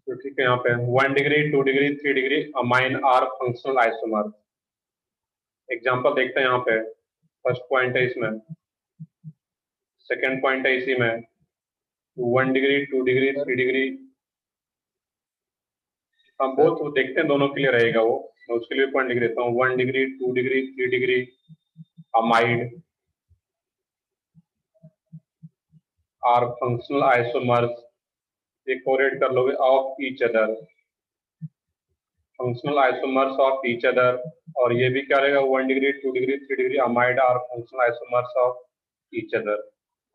तो ठीक है, यहाँ पे 1 degree 2 degree 3 degree amine are functional isomer. Example देखते हैं यहाँ पे। फर्स्ट पॉइंट है इसमें, सेकंड पॉइंट है इसी में, 1 डिग्री 2 डिग्री 3 डिग्री। हम बोथ देखते हैं, दोनों के लिए रहेगा वो, मैं उसके लिए पॉइंट लिख देता हूँ। 1 degree 2 degree 3 degree amide are functional isomers, ये कोरिलेट कर लोगे, of each other, functional isomers of each other. और ये भी क्या रहेगा, 1 degree 2 degree 3 degree amide are functional isomers of each other.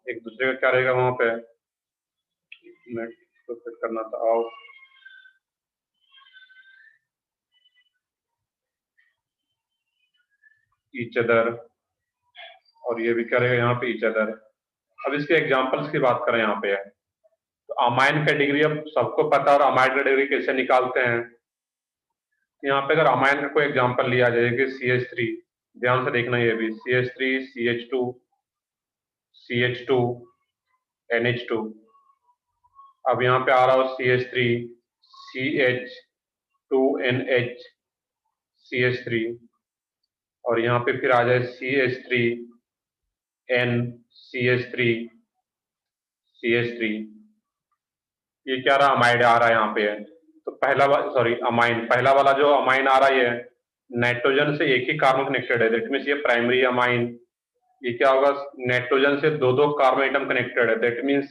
एक दूसरे का क्या रहेगा वहां पे, नेक्स्ट तो फिट करना था, ऑफ ईच अदर, और ये भी क्या रहेगा यहाँ पे, ईच अदर। अब इसके एग्जांपल्स की बात करें यहाँ पे, तो अमाइन का डिग्री अब सबको पता है, और अमाइड का डिग्री कैसे निकालते हैं। यहाँ पे अगर अमाइन का कोई एग्जांपल लिया जाए कि CH3, ध्यान से देखना, ये भी CH3 CH2 CH2 NH2। अब यहाँ पे आ रहा हो CH3 CH2NH CH3, और यहाँ पे फिर आ जाए CH3 N CH3 CH3। ये क्या रहा, अमाइड आ रहा है यहाँ पे। तो पहला सॉरी अमाइन, पहला वाला जो अमाइन आ रहा है ये नाइट्रोजन से एक ही कार्बन कनेक्टेड है, दैट मीन्स ये प्राइमरी अमाइन। ये क्या होगा, नाइट्रोजन से दो दो कार्बन एटम कनेक्टेड है, दैट मीन्स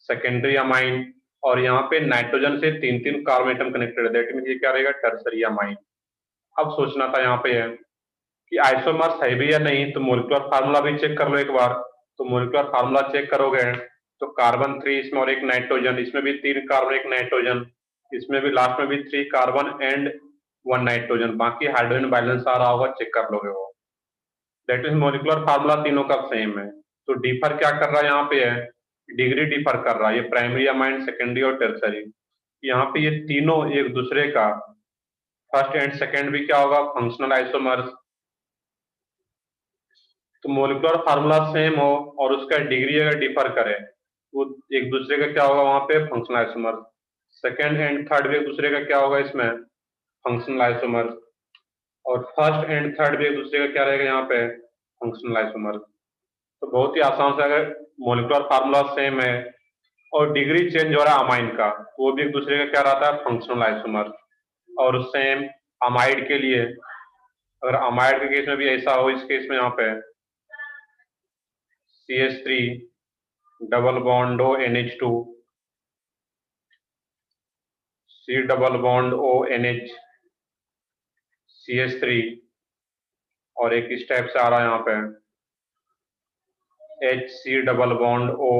सेकेंडरी अमाइन। और यहाँ पे नाइट्रोजन से तीन तीन कार्बन एटम कनेक्टेड है, दैट मीन्स ये क्या रहेगा, टर्सरी अमाइन। अब सोचना था यहाँ पे है कि आइसोमर्स है भी या नहीं, तो मोलिकुलर फार्मूला भी चेक कर लो एक बार। तो मोलिकुलर फार्मूला चेक करोगे तो कार्बन 3 इसमें और एक नाइट्रोजन, इसमें भी 3 कार्बन एक नाइट्रोजन, इसमें भी लास्ट में भी 3 कार्बन एंड 1 नाइट्रोजन, बाकी हाइड्रोजन बैलेंस आ रहा होगा, चेक कर लोगे वो। दैट मीन मोलिकुलर फार्मूला तीनों का सेम है। तो डिफर क्या कर रहा है यहाँ पे है, डिग्री डिफर कर रहा है, ये प्राइमरी अमाइन, सेकेंडरी और टर्सरी। यहाँ पे ये तीनों एक दूसरे का, फर्स्ट एंड सेकेंड भी क्या होगा, फंक्शनल आइसोमर्स। तो मोलिकुलर फार्मूला सेम हो और उसका डिग्री अगर डिफर करे, वो एक दूसरे का क्या होगा वहां पे, functional isomer. Second and third भी एक दूसरे का क्या होगा इसमें, फंक्शनल आइसोमर। और फर्स्ट एंड थर्ड भी एक दूसरे का क्या रहेगा यहाँ पे, फंक्शनल आइसोमर। तो बहुत ही आसान से, अगर मोलिकुलर फार्मूला सेम है और डिग्री चेंज हो रहा है अमाइन का, तो वो भी एक दूसरे का क्या रहता है, फंक्शनल आइसोमर। और सेम अमाइड के लिए, अगर अमाइड के केस में भी ऐसा हो, इस केस में यहाँ पे CH3 double bond O NH2, C double bond O NH CH3, और एक इस टाइप से आ रहा है यहाँ पे HC double bond O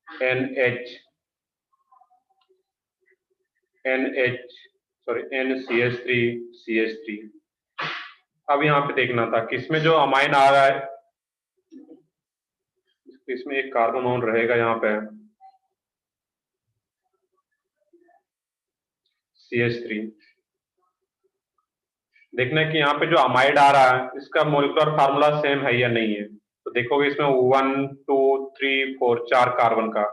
NH NCH3 CH3। अब यहाँ पे देखना था किसमें जो अमाइन आ रहा है, इसमें एक कार्बन ऑन रहेगा यहाँ पे CH3। देखना है कि यहाँ पे जो अमाइड आ रहा है इसका मोलिकुलर फार्मूला सेम है या नहीं है। तो देखोगे इसमें 1 2 3 4 4 कार्बन का,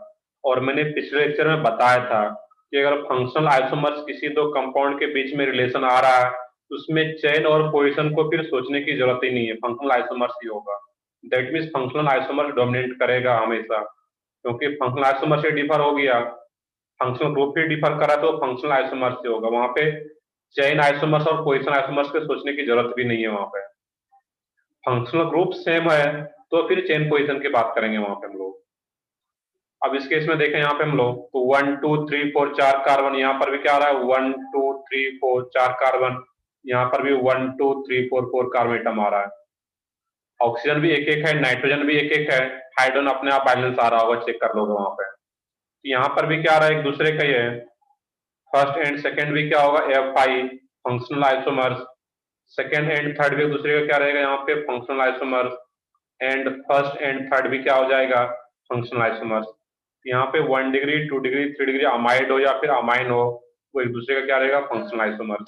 और मैंने पिछले लेक्चर में बताया था कि अगर फंक्शनल आइसोमर्स किसी दो कंपाउंड के बीच में रिलेशन आ रहा है, तो उसमें चेन और पोजीशन को फिर सोचने की जरूरत ही नहीं है, फंक्शनल आइसोमर्स ही होगा। That means functional isomers dominate करेगा हमेशा, क्योंकि फंक्शनल आइसोमर से डिफर हो गया, फंक्शनल ग्रुप ही डिफर करा तो फंक्शनल आइसोमर्स से होगा। वहां पे चेन आइसोमर्स और पोजीशन आइसोमर्स के सोचने की जरूरत भी नहीं है। वहां पे फंक्शनल ग्रुप सेम है तो फिर चेन पोजीशन की बात करेंगे वहां पे हम लोग। अब इस केस में देखें यहाँ पे हम लोग, तो 1 2 3 4 4 कार्बन, यहाँ पर भी क्या आ रहा है, 1 2 3 4 4 कार्बन, यहाँ पर भी 1 2 3 4 4 कार्बन एटम आ रहा है। ऑक्सीजन भी एक एक है, नाइट्रोजन भी एक एक है, हाइड्रोजन अपने आप बैलेंस आ रहा होगा, चेक कर लोगे वहां पे। यहाँ पर भी क्या आ रहा है, एक दूसरे का ही है, फर्स्ट एंड सेकेंड भी क्या होगा, Fi functional isomers. Second and third भी एक दूसरे का क्या रहेगा यहाँ पे, functional isomers. And first and third भी क्या हो जाएगा, फंक्शनल आइसोमर्स। यहाँ पे 1 डिग्री 2 डिग्री 3 डिग्री अमाइड हो या फिर अमाइन हो, वो एक दूसरे का क्या रहेगा, फंक्शनल आइसोमर्स।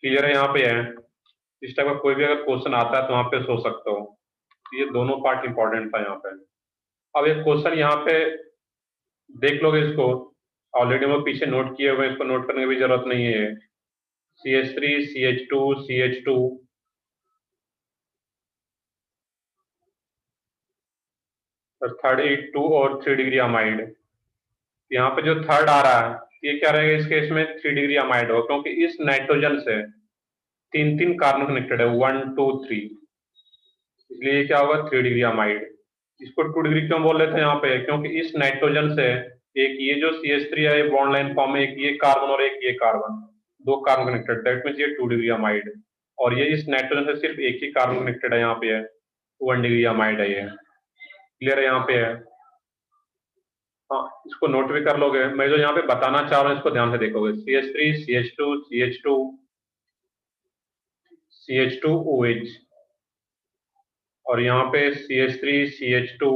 क्लियर है यहाँ पे है। इस टाइप का कोई भी अगर क्वेश्चन आता है तो वहां पे सोच सकते हो। ये दोनों पार्ट इंपॉर्टेंट था यहाँ पे। अब एक क्वेश्चन यहाँ पे देख लोगे इसको, ऑलरेडी मैं पीछे नोट किए हुए हैं, इसको नोट करने की भी जरूरत नहीं है। CH3 CH2 CH2 और थर्ड 2 और 3 डिग्री अमाइड। यहाँ पे जो थर्ड आ रहा है ये क्या रहेगा, इस केस में 3 डिग्री अमाइड हो, क्योंकि इस नाइट्रोजन से तीन तीन कार्बन कनेक्टेड है, 1 2 3, इसलिए ये क्या होगा 3 डिग्री अमाइड। इसको 2 डिग्री क्यों बोल रहे थे यहाँ पे, क्योंकि इस नाइट्रोजन से एक ये जो CH3 है ये बॉन्ड लाइन फॉर्म में, एक ये कार्बन और एक ये कार्बन, दो कार्बन कनेक्टेड, दैट मीन्स ये 2 डिग्री अमाइड। और ये इस नाइट्रोजन से सिर्फ एक ही कार्बन कनेक्टेड है, यहाँ पे है 1 डिग्री अमाइड है ये। क्लियर है यहाँ पे है। हाँ, इसको नोट भी कर लोगे, मैं जो यहाँ पे बताना चाह रहा हूँ इसको ध्यान से देखोगे। CH3 CH2 CH2 CH2OH, और यहाँ पे CH3 CH2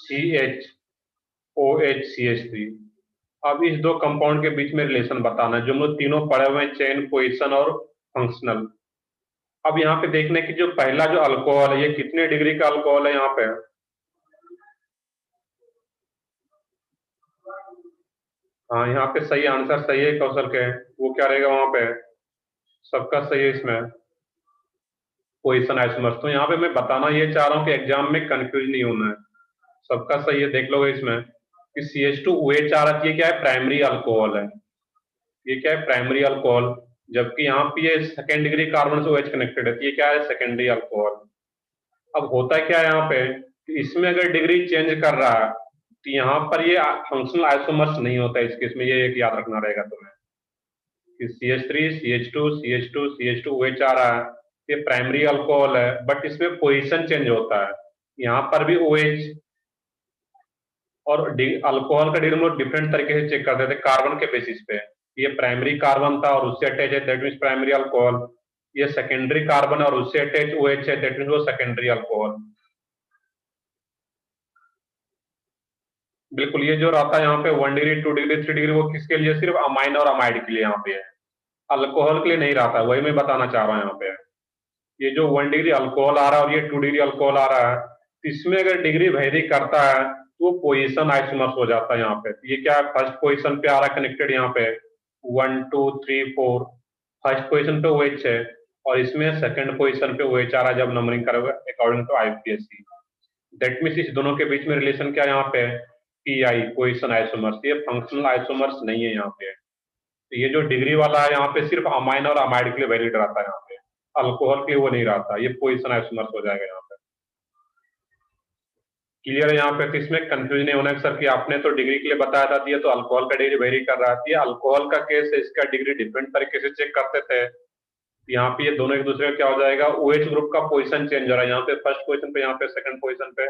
CHOH CH3। अब इस दो कंपाउंड के बीच में रिलेशन बताना है, जो हम लोग तीनों पढ़े हुए हैं, चेन, पोजिशन और फंक्शनल। अब यहाँ पे देखने की जो पहला जो अल्कोहल है ये कितने डिग्री का अल्कोहल है यहाँ पे। हाँ, यहाँ पे सही आंसर सही है कौशल के, वो क्या रहेगा वहां पे, सबका सही है इसमें, पोजिशन आइसोमर्स। तो यहाँ पे मैं बताना ये चाह रहा हूँ कि एग्जाम में कंफ्यूज नहीं होना है, सबका सही है। देख लोगे इसमें कि CH2OH आ रहा है, ये क्या है, प्राइमरी अल्कोहल है, ये क्या है, प्राइमरी अल्कोहल। जबकि यहाँ पे ये सेकेंड डिग्री कार्बन से OH कनेक्टेड है, तो ये क्या है, सेकेंडरी अल्कोहल। अब होता क्या है यहाँ पे कि इसमें अगर डिग्री चेंज कर रहा है तो यहाँ पर ये फंक्शनल आइसोमर्स नहीं होता है इस केस में, ये एक याद रखना रहेगा तुम्हें कि CH3 CH2 CH2 CH2OH आ रहा है, ये प्राइमरी अल्कोहल है, बट इसमें पोजीशन चेंज होता है। यहाँ पर भी OH और अल्कोहल का डिग्री हम लोग डिफरेंट तरीके से चेक करते थे, कार्बन के बेसिस पे। ये प्राइमरी कार्बन था और उससे अटैच है, दैट मीन्स प्राइमरी अल्कोहल। ये सेकेंडरी कार्बन और उससे अटैच OH है, दैट मीन्स वो सेकेंडरी अल्कोहल। बिल्कुल, ये जो रहता है यहाँ पे 1 डिग्री 2 डिग्री 3 डिग्री, वो किसके लिए, सिर्फ अमाइन और अमाइड के लिए यहाँ पे है, अल्कोहल के लिए नहीं रहता, वही मैं बताना चाह रहा हूँ यहाँ पे। ये जो 1 डिग्री अल्कोहल आ रहा है और ये 2 डिग्री अल्कोहल आ रहा है, तो इसमें अगर डिग्री वेरी करता है तो वो पोजिशन आइसोमर्स हो जाता है यहाँ पे। तो ये क्या है, फर्स्ट पोजिशन पे आ रहा है कनेक्टेड, यहाँ पे 1 2 3 4, फर्स्ट पोजिशन पे OH है, और इसमें सेकंड पोजिशन पे OH आ रहा है जब नंबरिंग करोगे according to IUPAC। That means इस दोनों के बीच में रिलेशन क्या है यहाँ पे, PI, पोजिशन आइसोमर्स। ये फंक्शनल आइसोमर्स नहीं है यहाँ पे। तो ये जो डिग्री वाला है यहाँ पे सिर्फ अमाइन और अमाइड के लिए वैलिड रहता है यहाँ पे, अल्कोहल के लिए वो नहीं रहता, ये पोजिशन आइसोमर्स हो जाएगा यहाँ पे। क्लियर है यहाँ पे, तो इसमें कंफ्यूज नहीं होना है सर कि आपने तो डिग्री के लिए बताया था, ये तो अल्कोहल का डिग्री वेरी कर रहा है। ये अल्कोहल का केस है, इसका डिग्री डिफरेंट तरीके से चेक करते थे। यहाँ पे ये दोनों एक दूसरे का क्या हो जाएगा, OH ग्रुप का पोजीशन चेंज हो रहा है, यहाँ पे फर्स्ट पोजीशन पे, यहाँ पे सेकंड पोजीशन पे,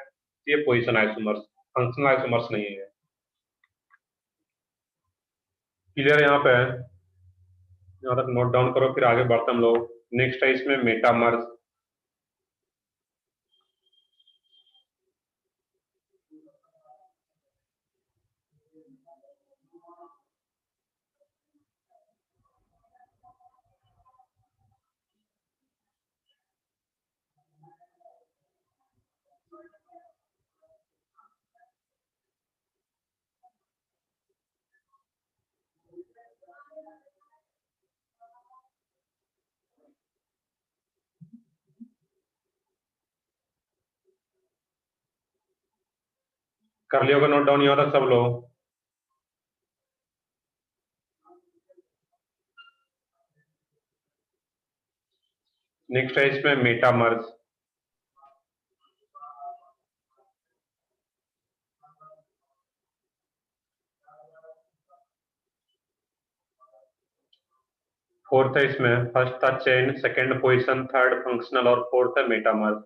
ये पोजीशन आइसोमर्स, फंक्शनल आइसोमर्स नहीं है। क्लियर है यहाँ पे, यहाँ तक नोट डाउन करो, फिर आगे बढ़ते हम लोग। नेक्स्ट है इसमें मेटामर्स। कर लिया होगा नोट डाउन यहाँ तक सब लोग। नेक्स्ट है इसमें मेटामर्स। फोर्थ है इसमें, फर्स्ट था chain, second position, third functional, और फोर्थ है मेटामर्स।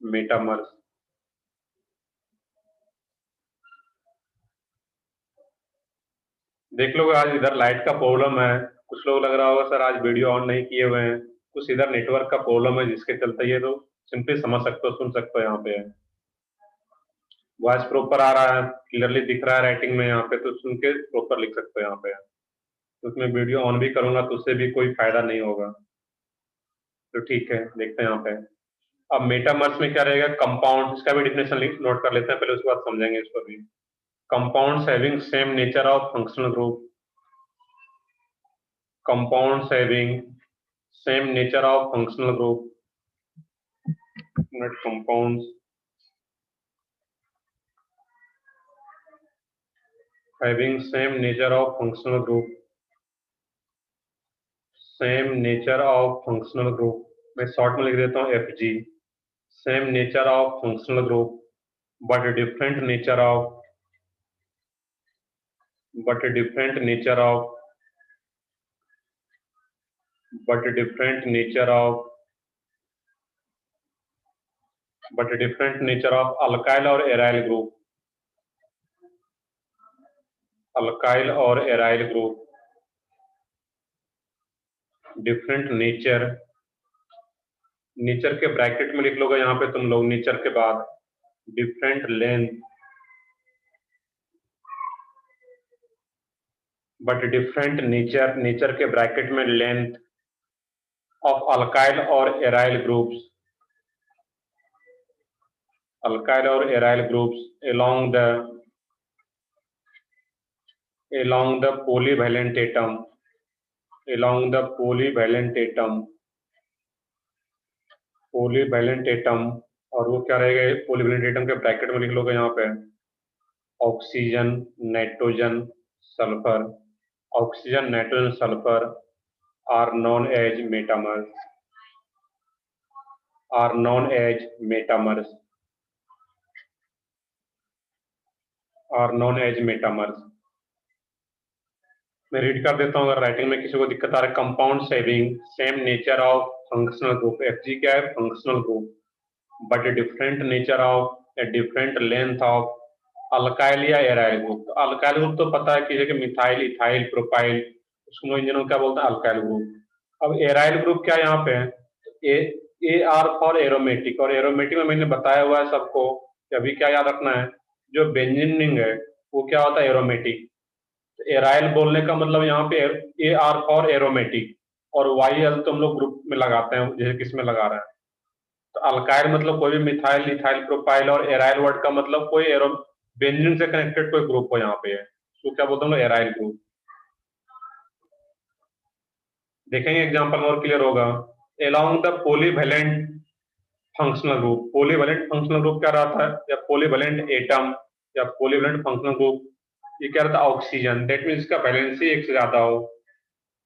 मेटामर्स देख लो, आज इधर लाइट का प्रॉब्लम है, कुछ लोग लग रहा होगा सर आज वीडियो ऑन नहीं किए हुए हैं, कुछ इधर नेटवर्क का प्रॉब्लम है जिसके चलते ये तो सिंपली समझ सकते हो, सुन सकते हो। यहाँ पे वॉइस प्रॉपर आ रहा है, क्लियरली दिख रहा है राइटिंग में यहाँ पे, तो सुन के प्रॉपर लिख सकते हो यहाँ पे। तो उसमें वीडियो ऑन भी करूंगा तो उससे भी कोई फायदा नहीं होगा। तो ठीक है, देखते हैं यहाँ पे। अब मेटामर्स में क्या रहेगा, कंपाउंड, इसका भी डिफिनेशन नोट कर लेते हैं पहले, उसके बाद समझेंगे इसको भी। Compounds having same nature of functional group, compounds having same nature of functional group, not compounds having same nature of functional group, same nature of functional group, मैं शॉर्ट में लिख देता हूँ FG, same nature of functional group but different nature of but different nature of but different nature of but different nature of alkyl और aryl group, alkyl और aryl group, different nature, nature के bracket में लिख लोगे यहाँ पे तुम लोग, नेचर के बाद different length but different nature, nature के ब्रैकेट में लेंथ ऑफ अल्काइल और एराइल ग्रुप्स, अल्काइल और aryl groups along the polyvalent atom, along the polyvalent atom, polyvalent atom, और वो क्या रहेगा, polyvalent atom के ब्रैकेट में लिख लोगे यहाँ पे oxygen, nitrogen, sulphur, oxygen, nitrogen, sulphur are known as metamers, are known as metamers, are known as metamers। मैं रीड कर देता हूँ अगर राइटिंग में किसी को दिक्कत आ रहा है। Compounds having same nature of functional group, FG क्या है, functional group, but different nature of a different length of alkyl या एराइल ग्रुप। तो अल्काइल ग्रुप तो पता है कि जैसे मिथाइल, इथाइल, प्रोपाइल, उसको इंजन में क्या बोलते हैं, अल्काइल ग्रुप। अब एराइल ग्रुप क्या यहाँ पे है, AR फॉर एरोमेटिक, और एरोमेटिक में मैंने बताया हुआ है सबको कि अभी क्या याद रखना है, जो बेंजीन रिंग है वो क्या होता है, एरोमेटिक। एराइल बोलने का मतलब यहाँ पे AR फॉर एरोमेटिक, और YL तुम लोग ग्रुप में लगाते हैं जैसे किसमें लगा रहे हैं। तो अल्काइल मतलब कोई भी मिथाइल, इथाइल, प्रोपाइल, और एराइल वर्ड का मतलब कोई बेंजीन से कनेक्टेड कोई ग्रुप हो यहाँ पे है, तो क्या बोलते हैं, एराइल ग्रुप। देखेंगे एग्जांपल में और क्लियर होगा। along the polyvalent functional group, polyvalent functional group क्या रहता है, या polyvalent atom या polyvalent functional group, ये क्या रहता है, ऑक्सीजन, दैट मीन्स इसका वैलेंसी एक से ज्यादा हो।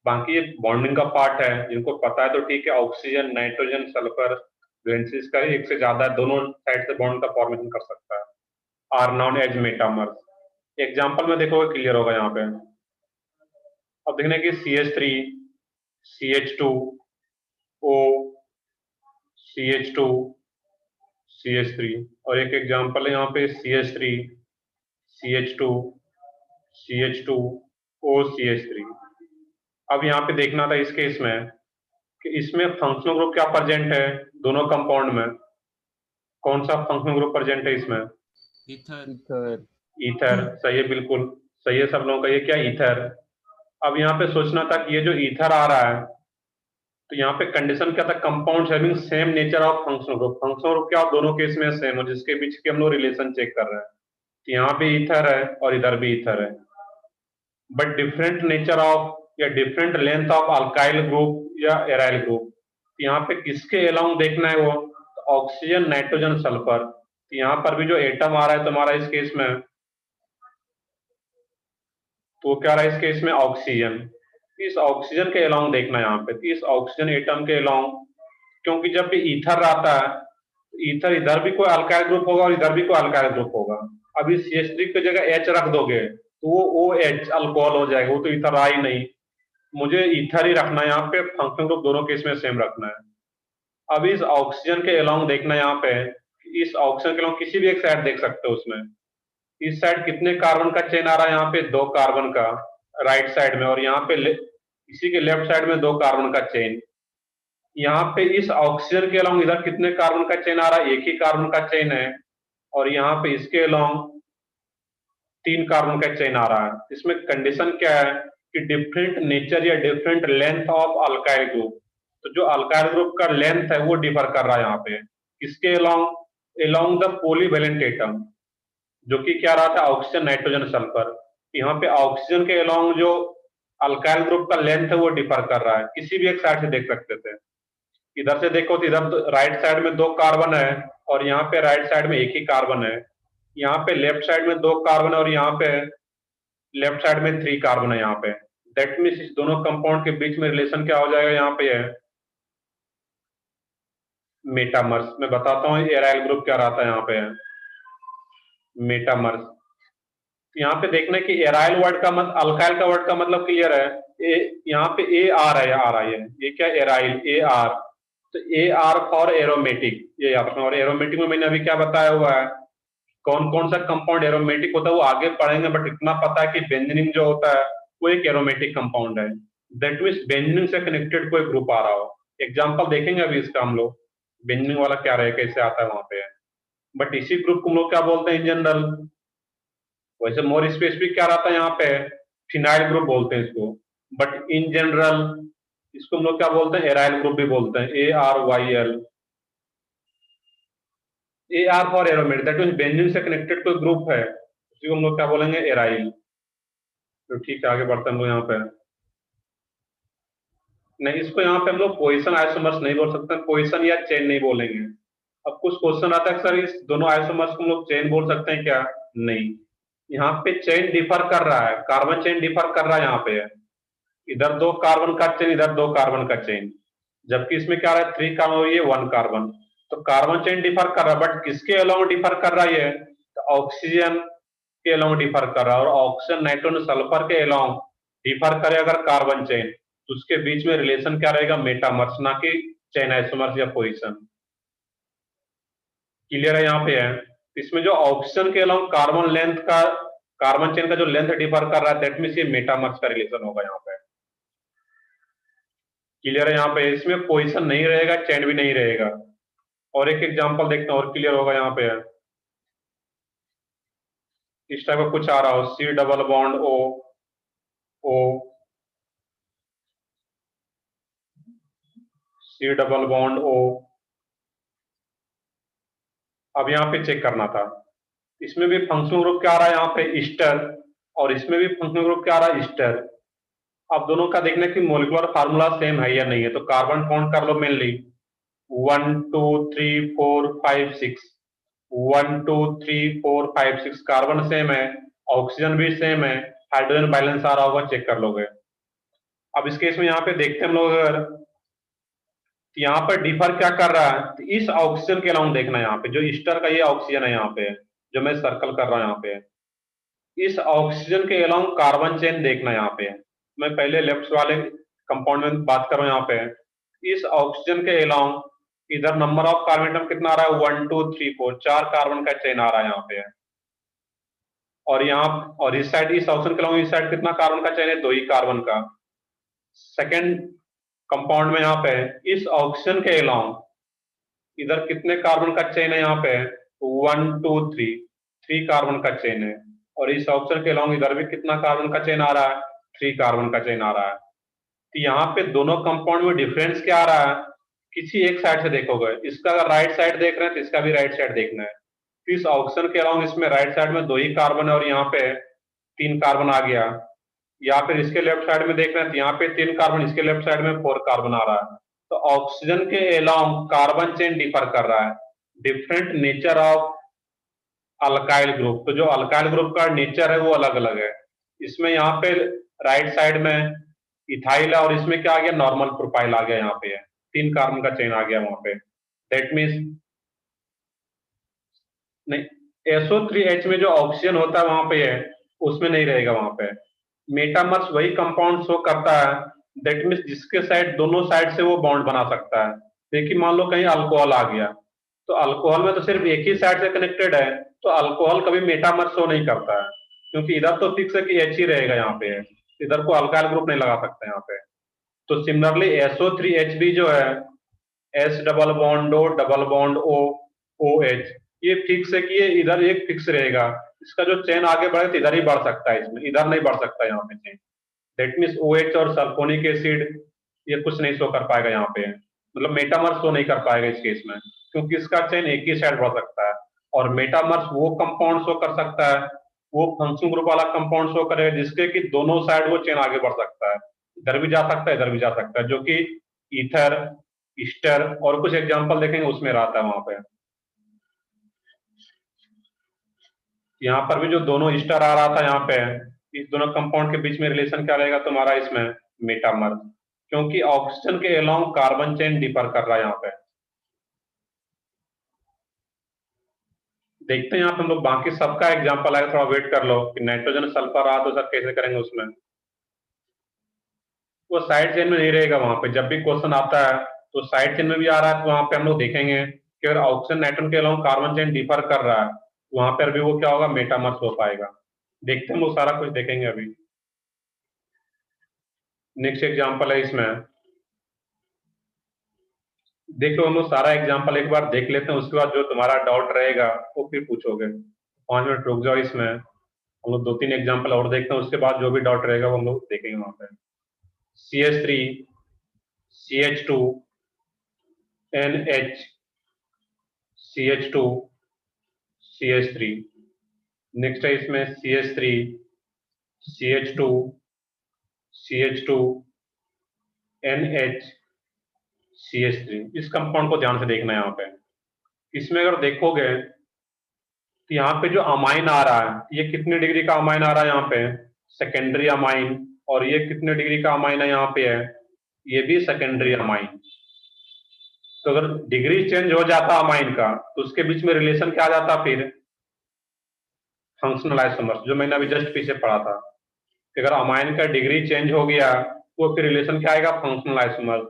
बाकी ये बॉन्डिंग का पार्ट है, जिनको पता है तो ठीक है, ऑक्सीजन, नाइट्रोजन, सल्फर, वैलेंसी इसका एक से ज्यादा है, दोनों साइड से बॉन्ड का फॉर्मेशन कर सकता है, are known as metamers. Example में देखोगे क्लियर होगा यहाँ पे। अब देखने की CH3, CH2, O, CH2, CH3, और एक एग्जांपल है यहाँ पे CH3, CH2, CH2, O, CH3। अब यहाँ पे देखना था इस केस में कि इसमें फंक्शनल ग्रुप क्या प्रेजेंट है, दोनों कंपाउंड में कौन सा फंक्शनल ग्रुप प्रेजेंट है इसमें, ईथर। ईथर, सही है, बिल्कुल सही है सब लोगों का, ये क्या, ईथर। अब यहाँ पे सोचना था कि ये जो ईथर आ रहा है, तो यहाँ पे कंडीशन क्या था, compound having same nature of functional group, functional group क्या दोनों केस में सेम हो, जिसके बीच के हम लोग रिलेशन चेक कर रहे हैं। तो यहाँ पे ईथर है और इधर भी ईथर है, बट डिफरेंट नेचर ऑफ या different length of alkyl group या एराइल ग्रुप। यहाँ पे किसके अलोंग देखना है वो, तो ऑक्सीजन, नाइट्रोजन, सल्फर। तो यहाँ पर भी जो एटम आ रहा है तुम्हारा इस केस में, तो वो क्या रहा है इस केस में, ऑक्सीजन। इस ऑक्सीजन के अलोंग देखना है यहाँ पे, इस ऑक्सीजन एटम के अलोंग, क्योंकि जब भी ईथर आता है, तो ईथर इधर भी कोई अल्काइल ग्रुप होगा और इधर भी कोई अल्काइल ग्रुप होगा। अब इस CH3 की जगह H रख दोगे तो वो OH अल्कोहल हो जाएगा, वो तो ईथर आ ही नहीं, मुझे ईथर ही रखना है यहाँ पे, फंक्शनल ग्रुप दोनों केस में सेम रखना है। अब इस ऑक्सीजन के अलोंग देखना है यहाँ पे, इस ऑक्सीजन के अलोंग किसी भी एक साइड देख सकते हो, उसमें इस साइड कितने कार्बन का चेन आ रहा है, यहाँ पे 2 कार्बन का राइट साइड में, और यहाँ पे इसी के लेफ्ट साइड में 2 कार्बन का चेन। यहाँ पे इस ऑक्सीजन के अलोंग इधर कितने कार्बन का चेन आ रहा है, एक ही कार्बन का चेन है, और यहाँ पे इसके अलोंग 3 कार्बन का चेन आ रहा है। इसमें कंडीशन क्या है कि डिफरेंट नेचर या different length of alkyl group, तो जो अल्काइल ग्रुप का लेंथ है वो डिफर कर रहा है यहाँ पे। किसके along द पोलीवैलेंट एटम, जो कि क्या रहा था ऑक्सीजन नाइट्रोजन सल्फर। यहाँ पे ऑक्सीजन के along जो अल्काइल ग्रुप का लेंथ है वो डिफर कर रहा है, किसी भी एक साइड से देख सकते थे। इधर से देखो तो इधर राइट साइड में 2 कार्बन है और यहाँ पे राइट साइड में 1 ही कार्बन है। यहाँ पे लेफ्ट साइड में 2 कार्बन है और यहाँ पे लेफ्ट साइड में 3 कार्बन है यहाँ पे। दैट मीन्स इस दोनों कंपाउंड के बीच में रिलेशन क्या हो जाएगा, यहाँ पे है मेटामर्स। मैं बताता हूँ एराइल ग्रुप क्या रहता है यहाँ पे, मेटामर्स। यहाँ पे देखना कि एराइल वर्ड का मतलब, अल्काइल का वर्ड का मतलब क्लियर है। यहाँ पे ए आर है, आ रहा है ये क्या एराइल, ए आर। तो ए आर फॉर एरोमेटिक, ये ऑप्शन। और एरोमेटिक में मैंने अभी क्या बताया हुआ है, कौन कौन सा कंपाउंड एरोमेटिक होता है वो आगे पढ़ेंगे, बट इतना पता है कि बेंजीन जो होता है वो एक एरोमेटिक कंपाउंड है। दैट मीन्स बेंजीन से कनेक्टेड कोई ग्रुप आ रहा हो। एग्जाम्पल देखेंगे अभी इसका हम लोग, बेंजीन वाला क्या रहे, कैसे आता है वहां पे। बट इसी ग्रुप को हम लोग क्या बोलते हैं इन जनरल, वैसे मोर स्पेसिफिक क्या रहता है यहाँ पे, फिनाइल ग्रुप बोलते हैं इसको। बट इन जनरल इसको हम लोग क्या बोलते हैं, एराइल ग्रुप भी बोलते हैं, ARYL। A R for aromatic, that means benzene से कनेक्टेड कोई ग्रुप है, उसी को हम लोग क्या बोलेंगे, एराइल। तो ठीक है, आगे बढ़ते हैं हम लोग यहाँ पे। नहीं, इसको यहाँ पे हम लोग पोजीशन आइसोमर्स नहीं बोल सकते, पोजीशन या चेन नहीं बोलेंगे। अब कुछ क्वेश्चन आता है सर इस दोनों आइसोमर्स को हम लोग चेन बोल सकते हैं क्या, नहीं। यहाँ पे चेन डिफर कर रहा है, कार्बन चेन डिफर कर रहा है यहाँ पे। इधर 2 कार्बन का चेन, इधर 2 कार्बन का चेन, जबकि इसमें क्या रहा है 3 कार्बन और ये 1 कार्बन। तो कार्बन चेन डिफर कर रहा है, बट किसके अलावा डिफर कर रहा है ये, तो ऑक्सीजन के अलावा डिफर कर रहा है। और ऑक्सीजन नाइट्रोजन सल्फर के अलावा डिफर करे अगर कार्बन चेन, तो उसके बीच में रिलेशन क्या रहेगा, मेटामर्स, ना कि चेन आइसोमर्स या पोजीशन। क्लियर है यहाँ पे है। इसमें जो ऑक्सीजन के अलावा कार्बन लेंथ का, कार्बन चेन का जो लेंथ डिफर कर रहा है, दैट मीन्स ये मेटामर्स का रिलेशन होगा यहाँ पे। क्लियर है यहाँ पे, इसमें पोजीशन नहीं रहेगा, चेन भी नहीं रहेगा। और एक एग्जांपल देखते हैं और क्लियर होगा यहाँ पे। इस टाइप का कुछ आ रहा हो, C double bond O O, C double bond O। अब यहाँ पे चेक करना था, इसमें भी फंक्शनल ग्रुप क्या आ रहा है यहाँ पे, ईस्टर, और इसमें भी फंक्शनल ग्रुप क्या आ रहा है, ईस्टर। अब दोनों का देखना कि मोलिकुलर फार्मूला सेम है या नहीं है। तो कार्बन काउंट कर लो मेनली, 1 2 3 4 5 6, 1 2 3 4 5 6 कार्बन सेम है, ऑक्सीजन भी सेम है, हाइड्रोजन बैलेंस आ रहा होगा, चेक कर लोगे। अब इस केस में यहाँ पे देखते हैं हम लोग अगर, तो यहाँ पर डिफर क्या कर रहा है, तो इस ऑक्सीजन के अलावा देखना यहाँ पे, जो ईस्टर का ये ऑक्सीजन है यहाँ पे, जो मैं सर्कल कर रहा हूँ यहाँ पे, इस ऑक्सीजन के अलावा कार्बन चेन देखना यहाँ पे। मैं पहले लेफ्ट वाले कंपाउंड में बात कर रहा हूँ यहाँ पे। इस ऑक्सीजन के अलावा इधर नंबर ऑफ कार्बन एटम कितना आ रहा है, 1 2 3 4, 4 कार्बन का चेन आ रहा है यहाँ पे। और यहाँ, और इस साइड, इस ऑक्सीजन के अलावा इस साइड कितना कार्बन का चेन है, 2 ही कार्बन का। सेकेंड कंपाउंड में यहाँ पे इस ऑक्सीजन के अलावा इधर कितने कार्बन का चेन है यहाँ पे, 1 2 3 कार्बन का चेन है। और इस ऑक्सीजन के अलावा इधर भी कितना कार्बन का चेन आ रहा है, 3 कार्बन का चेन आ रहा है। तो यहाँ पे दोनों कंपाउंड में डिफरेंस क्या आ रहा है, किसी एक साइड से देखोगे, इसका अगर राइट साइड देख रहे हैं तो इसका भी राइट साइड देखना है। तो इस ऑक्सीजन के अलावा इसमें राइट साइड में 2 ही कार्बन है और यहाँ पे 3 कार्बन आ गया। या फिर इसके लेफ्ट साइड में देख रहे हैं तो यहाँ पे 3 कार्बन, इसके लेफ्ट साइड में 4 कार्बन आ रहा है। तो ऑक्सीजन के अलावा कार्बन चेन डिफर कर रहा है, different nature of alkyl group. तो जो अल्काइल ग्रुप का नेचर है वो अलग अलग है। इसमें यहाँ पे राइट साइड में इथाइल है और इसमें क्या आ गया, नॉर्मल प्रोफाइल आ गया, यहाँ पे है 3 कार्बन का चेन आ गया वहां पे। दैट मीन्स नहीं, SO3H में जो ऑक्सीजन होता है वहां पे है, उसमें नहीं रहेगा वहां पे। मेटामर्स वही कंपाउंड शो करता है, दैट मीन्स जिसके साइड, दोनों साइड से वो बॉन्ड बना सकता है। देखिए मान लो कहीं अल्कोहल आ गया, तो अल्कोहल में तो सिर्फ एक ही साइड से कनेक्टेड है, तो अल्कोहल कभी मेटामर शो नहीं करता है, क्योंकि इधर तो फिक्स है कि H ही रहेगा यहाँ पे, इधर को अल्काइल ग्रुप नहीं लगा सकते यहाँ पे। तो सिमिलरली SO3H भी जो है, S double bond O double bond O OH, ये फिक्स है कि ये इधर एक फिक्स रहेगा। इसका जो चेन आगे बढ़े तो इधर ही बढ़ सकता है, इसमें इधर नहीं बढ़ सकता यहाँ पे चेन। दैट मीन्स OH और सल्फोनिक एसिड ये कुछ नहीं शो कर पाएगा यहाँ पे। मतलब मेटामर्स वो नहीं कर पाएगा इस केस में, क्योंकि इसका चेन एक ही साइड बढ़ सकता है। और मेटामर्स वो कंपाउंड शो कर सकता है, वो फंक्शनल ग्रुप वाला कंपाउंड शो करेगा जिसके कि दोनों साइड वो चेन आगे बढ़ सकता है, इधर भी जा सकता है इधर भी जा सकता है, जो कि ईथर, ईस्टर और कुछ एग्जांपल देखेंगे उसमें रहता है वहां पे। यहाँ पर भी जो दोनों ईस्टर आ रहा था यहाँ पे, इस दोनों कंपाउंड के बीच में रिलेशन क्या रहेगा तुम्हारा इसमें, मेटामर, क्योंकि ऑक्सीजन के अलोंग कार्बन चेन डिफर कर रहा है यहाँ पे। देखते हैं यहाँ पे हम लोग बाकी सबका एग्जांपल आएगा, थोड़ा वेट कर लो कि नाइट्रोजन सल्फर आ तो सर कैसे करेंगे उसमें। वो साइड चेन में नहीं रहेगा वहां पे, जब भी क्वेश्चन आता है तो साइड चेन में भी आ रहा है तो वहां पे हम लोग देखेंगे कि अगर ऑक्सीजन नाइट्रोजन के अलावा कार्बन चेन डिफर कर रहा है तो वहां पर भी वो क्या होगा, मेटामर्स हो पाएगा। देखते हैं, हम लोग सारा कुछ देखेंगे अभी। नेक्स्ट एग्जाम्पल है इसमें, देख लो हम लोग सारा एग्जाम्पल एक बार देख लेते हैं, उसके बाद जो तुम्हारा डाउट रहेगा वो फिर पूछोगे। 5 मिनट रुक जाओ, इसमें हम लोग 2-3 एग्जाम्पल और देखते हैं, उसके बाद जो भी डाउट रहेगा वो हम लोग देखेंगे वहां पे। CH3, CH2, NH, CH2, CH3। Next है इसमें CH3, CH2, CH2, NH, CH3। इस कंपाउंड को ध्यान से देखना है यहाँ पे। इसमें अगर देखोगे तो यहाँ पे जो अमाइन आ रहा है, ये कितने डिग्री का अमाइन आ रहा है यहाँ पे, सेकेंडरी अमाइन। और ये कितने डिग्री का अमाइन है यहाँ पे है, ये भी सेकेंडरी अमाइन। तो अगर डिग्री चेंज हो जाता अमाइन का तो उसके बीच में रिलेशन क्या आ जाता फिर, फंक्शनल आइसोमर्स, जो मैंने अभी जस्ट पीछे पढ़ा था कि अगर अमाइन का डिग्री चेंज हो गया तो फिर रिलेशन क्या आएगा, फंक्शनल आइसोमर्स।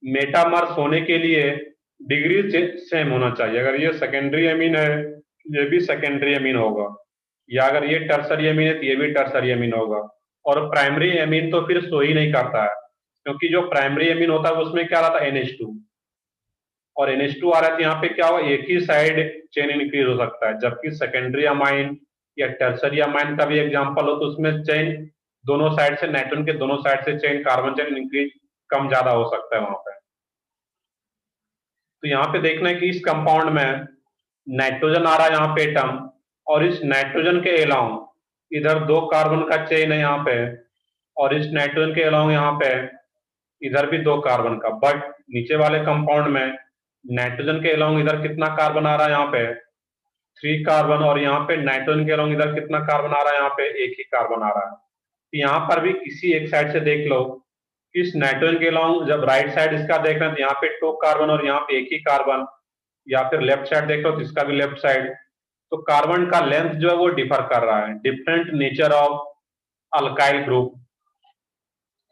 मेटामर्स होने के लिए डिग्री सेम होना चाहिए, अगर ये सेकेंडरी अमीन है ये भी सेकेंडरी अमीन होगा, या अगर ये टर्सरी अमीन है तो ये भी टर्सरी अमीन होगा। और प्राइमरी अमीन तो फिर सो ही नहीं करता है, क्योंकि जो प्राइमरी अमीन होता है उसमें क्या रहता है, NH2, और NH2 आ रहा है तो यहाँ पे क्या होगा, एक ही साइड चेन इंक्रीज हो सकता है। जबकि सेकेंडरी अमाइन या टर्सरी अमाइन का भी एग्जांपल हो तो उसमें चेन दोनों साइड से, नाइट्रोजन के दोनों साइड से चेन, कार्बन चेन इंक्रीज कम ज्यादा हो सकता है वहां पे। तो यहाँ पे देखना है कि इस कंपाउंड में नाइट्रोजन आ रहा है यहाँ पे एटम, और इस नाइट्रोजन के अलावा इधर 2 कार्बन का चेन है यहाँ पे, और इस नाइट्रोजन के अलावा यहाँ पे इधर भी 2 कार्बन का। बट नीचे वाले कंपाउंड में नाइट्रोजन के अलावा इधर कितना कार्बन आ रहा है यहाँ पे, 3 कार्बन, और यहाँ पे नाइट्रोजन के अलावा इधर कितना कार्बन आ रहा है, यहाँ पे एक ही कार्बन आ रहा है। तो यहाँ पर भी किसी एक साइड से देख लो, इस नाइट्रोजन के अलावा जब राइट साइड इसका देख रहे हैं तो यहाँ पे 2 कार्बन और यहाँ पे एक ही कार्बन, या फिर लेफ्ट साइड देख लो तो इसका भी लेफ्ट साइड। तो कार्बन का लेंथ जो है वो डिफर कर रहा है, different nature of alkyl group,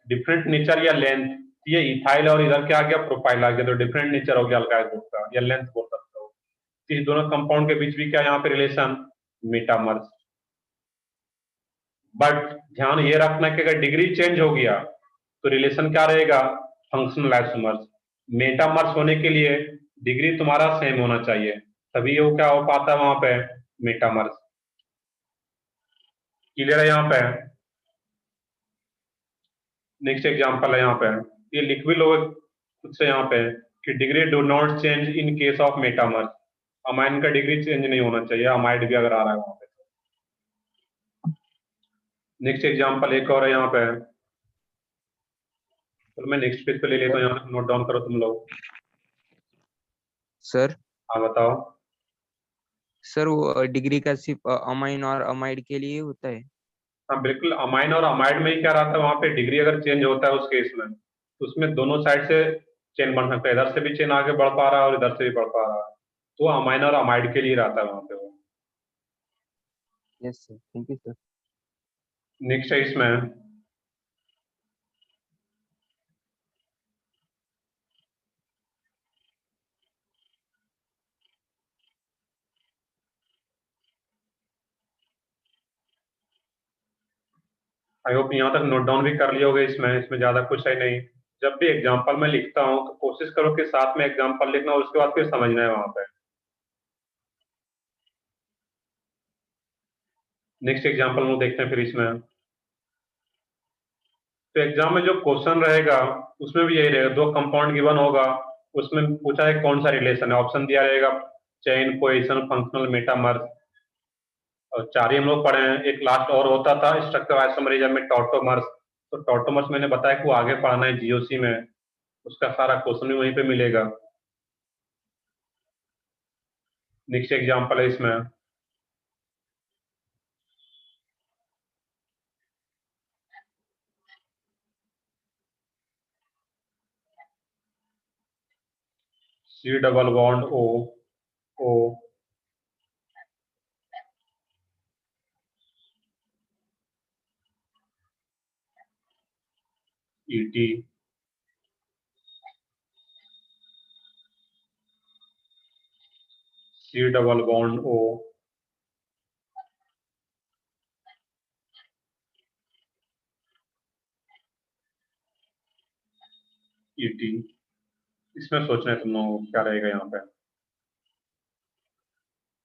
different nature या लेंथ। ये इथाइल और इधर क्या आ गया, प्रोपाइल आ गया, तो डिफरेंट नेचर हो गया अल्काइल ग्रुप का, या लेंथ बोल सकते हो। तो इस दोनों कंपाउंड के बीच भी क्या यहाँ पे रिलेशन, मेटामर्स। बट ध्यान ये रखना कि अगर डिग्री चेंज हो गया तो रिलेशन क्या रहेगा, फंक्शनल आइसोमर्स। मेटामर्स होने के लिए डिग्री तुम्हारा सेम होना चाहिए, तभी वो क्या हो पाता है वहां पे, मेटामर्स। क्लियर है यहाँ पे। नेक्स्ट एग्जांपल है यहाँ पे, ये लिख भी लो खुद से यहाँ पे कि degree do not change in case of metamers. Amine का डिग्री चेंज नहीं होना चाहिए, अमाइड भी अगर आ रहा है वहां पे। नेक्स्ट एग्जांपल एक और है यहाँ पे, तो मैं नेक्स्ट पेज पे ले लेता हूँ, यहाँ नोट डाउन करो तुम लोग। सर हाँ बताओ। सर वो डिग्री का सिर्फ अमाइन और अमाइड के लिए होता है। हाँ बिल्कुल, अमाइन और अमाइड में ही क्या रहता है वहां पे, डिग्री अगर चेंज होता है उस केस में तो उसमें दोनों साइड से चेन बन सकता है, इधर से भी चेन आगे बढ़ पा रहा है और इधर से भी बढ़ पा रहा है, तो अमाइन और अमाइड के लिए रहता है वहां पे वो। Yes sir, thank you sir. Next है इसमें, आई होप यहाँ तक नोट डाउन भी कर लिए होगे। इसमें इसमें ज्यादा कुछ है नहीं। जब भी एग्जाम्पल में लिखता हूँ तो कोशिश करो कि साथ में एग्जाम्पल लिखना और उसके बाद फिर समझना है वहां पे। नेक्स्ट एग्जाम्पल हम देखते हैं फिर इसमें। तो एग्जाम में जो क्वेश्चन रहेगा उसमें भी यही रहेगा, 2 कंपाउंड गिवन होगा उसमें पूछा है कौन सा रिलेशन है, ऑप्शन दिया रहेगा चेन, पोजीशन, फंक्शनल, मेटामर्स, और चार ही हम लोग पढ़े हैं। एक लास्ट और होता था स्ट्रक्चर आइसोमरिज्म में टॉटोमर्स। तो टॉटोमर्स मैंने बताया कि वो आगे पढ़ना है जीओसी में, उसका सारा क्वेश्चन भी वहीं पे मिलेगा। नेक्स्ट एग्जांपल है इसमें, C double bond O, O, ET, C double bond O, ET. इसमें सोचना है तुम लोगों को क्या रहेगा यहाँ पे।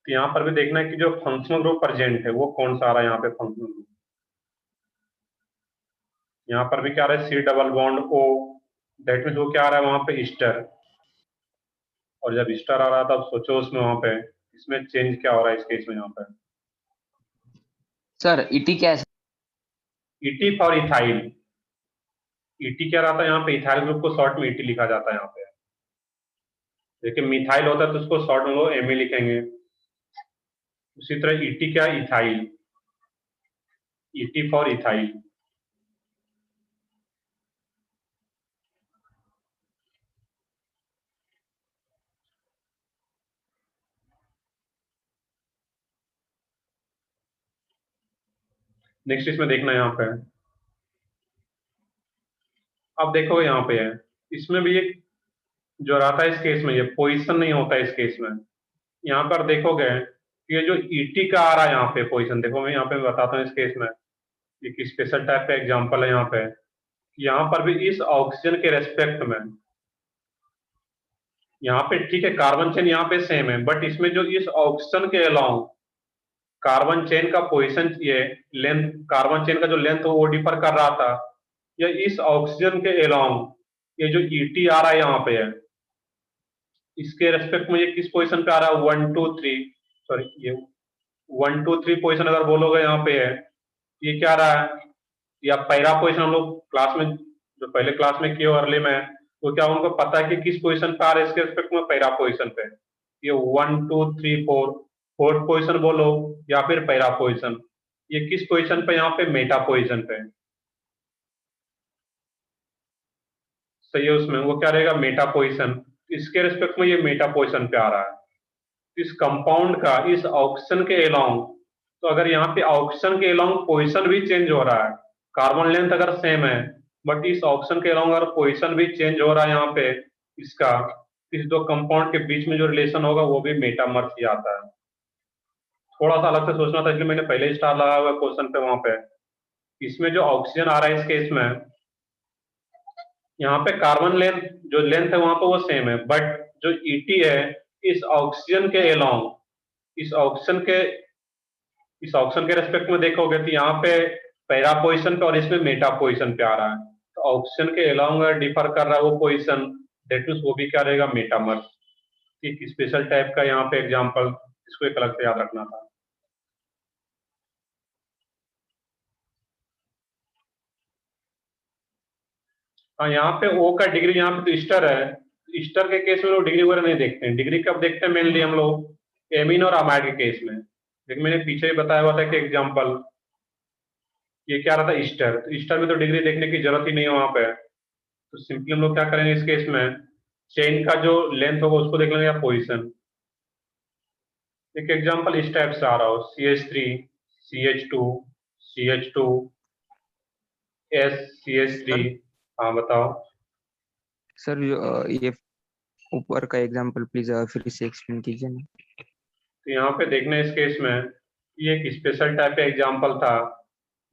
तो यहाँ पर भी देखना है कि जो फंक्शनल ग्रुप प्रेजेंट है वो कौन सा आ रहा है यहाँ पे फंक्शनल ग्रुप। यहाँ पर भी क्या आ रहा है C double bond O, that means वो क्या आ रहा है वहां पे ईस्टर। और जब ईस्टर आ रहा था, अब सोचो उसमें वहां पे इसमें चेंज क्या हो रहा है इस केस में यहाँ पे। सर ईटी क्या है? ET for ethyl. ईटी क्या रहा था यहाँ पे, इथाइल ग्रुप को शॉर्ट में ईटी लिखा जाता है यहाँ पे। देखिए मिथाइल होता है तो उसको शॉर्ट में लोग एमए लिखेंगे। उसी तरह ईटी क्या, ethyl, ET for ethyl. Next इसमें देखना है यहाँ पे, अब देखो यहाँ पे है, इसमें भी एक जो रहा था इस केस में, ये पोजीशन नहीं होता इस केस में। यहाँ पर देखोगे कि ये जो ईटी का आ रहा है यहाँ पे पोजीशन, देखो मैं यहाँ पे बताता हूँ इस केस में, एक स्पेशल टाइप का एग्जांपल है यहाँ पे। यहाँ पर भी इस ऑक्सीजन के रेस्पेक्ट में, यहाँ पे ठीक है कार्बन चेन यहाँ पे सेम है, बट इसमें जो इस ऑक्सीजन के अलाउंग कार्बन चेन का पोजीशन, ये लेंथ, कार्बन चेन का जो लेंथ वो डिफर कर रहा था, या इस ऑक्सीजन के अलाउंग ये जो ईटी आ रहा है यहाँ पे है, इसके रेस्पेक्ट में ये किस पोजीशन पे आ रहा है, 1 2 3, सॉरी ये 1 2 3 पोजीशन अगर बोलोगे यहाँ पे है, ये क्या आ रहा है, या पैरा पोजीशन हम लोग क्लास में जो पहले क्लास में किए अर्ली में, तो क्या उनको पता है कि किस पोजीशन पे आ रहा है इसके रेस्पेक्ट में, पैरा पोजीशन पे। ये 1 2 3 4, फोर्थ पोजीशन बोलो या फिर पैरा पोजीशन, ये किस पोजीशन पे यहाँ पे, मेटा पोजीशन पे। सही है, उसमें वो क्या रहेगा, मेटा पोजीशन। इसके रेस्पेक्ट में ये मेटा पोजीशन पे आ रहा है। इस कंपाउंड का इस ऑक्सीजन के अलोंग, तो अगर यहाँ पे ऑक्सीजन के अलोंग पोजीशन भी चेंज हो रहा है, कार्बन लेंथ अगर सेम है, बट इस ऑक्सीजन के अलोंग अगर पोजीशन भी चेंज हो रहा है यहाँ पे इसका, इस दो कंपाउंड के बीच में जो रिलेशन होगा वो भी मेटामर्स ही आता है। थोड़ा सा अलग से सोचना था, इसलिए मैंने पहले ही स्टार लगा हुआ क्वेश्चन पे वहां पे। इसमें जो ऑक्सीजन आ रहा है इस केस में, यहाँ पे कार्बन लेंथ जो लेंथ है वहां पे वो सेम है, बट जो ईटी है इस ऑक्सीजन के अलोंग, इस ऑक्सीजन के इस ऑप्शन के रेस्पेक्ट में देखोगे तो यहाँ पे पैरा पोजिशन पे और इसमें मेटा पोजिशन पे आ रहा है। तो ऑप्शन के अलोंग डिफर कर रहा है वो पोजिशन, दैट मीन्स वो भी क्या रहेगा, मेटामर्स। एक स्पेशल टाइप का यहाँ पे एग्जांपल, इसको एक अलग से याद रखना था। हाँ यहाँ पे ओ का डिग्री, यहाँ पे तो ईस्टर है, ईस्टर के केस में लोग डिग्री वगैरह नहीं देखते हैं। डिग्री कब देखते हैं मेनली हम लोग, एमीन और अमाइड के केस में। लेकिन मैंने पीछे ही बताया हुआ था कि एग्जाम्पल ये क्या रहा था, ईस्टर। तो ईस्टर में तो डिग्री देखने की जरूरत ही नहीं है वहां पे। तो सिंपली हम लोग क्या करेंगे इस केस में, चेन का जो लेंथ होगा उसको देख लेंगे या पोजिशन। एक एग्जांपल इस टाइप से आ रहा हो, CH3 CH2 CH2 SCH3। हाँ बताओ। सर ये ऊपर का एग्जांपल प्लीज फिर से एक्सप्लेन कीजिए ना। तो यहाँ पे देखना इस केस में, ये एक स्पेशल टाइप का एग्जांपल था,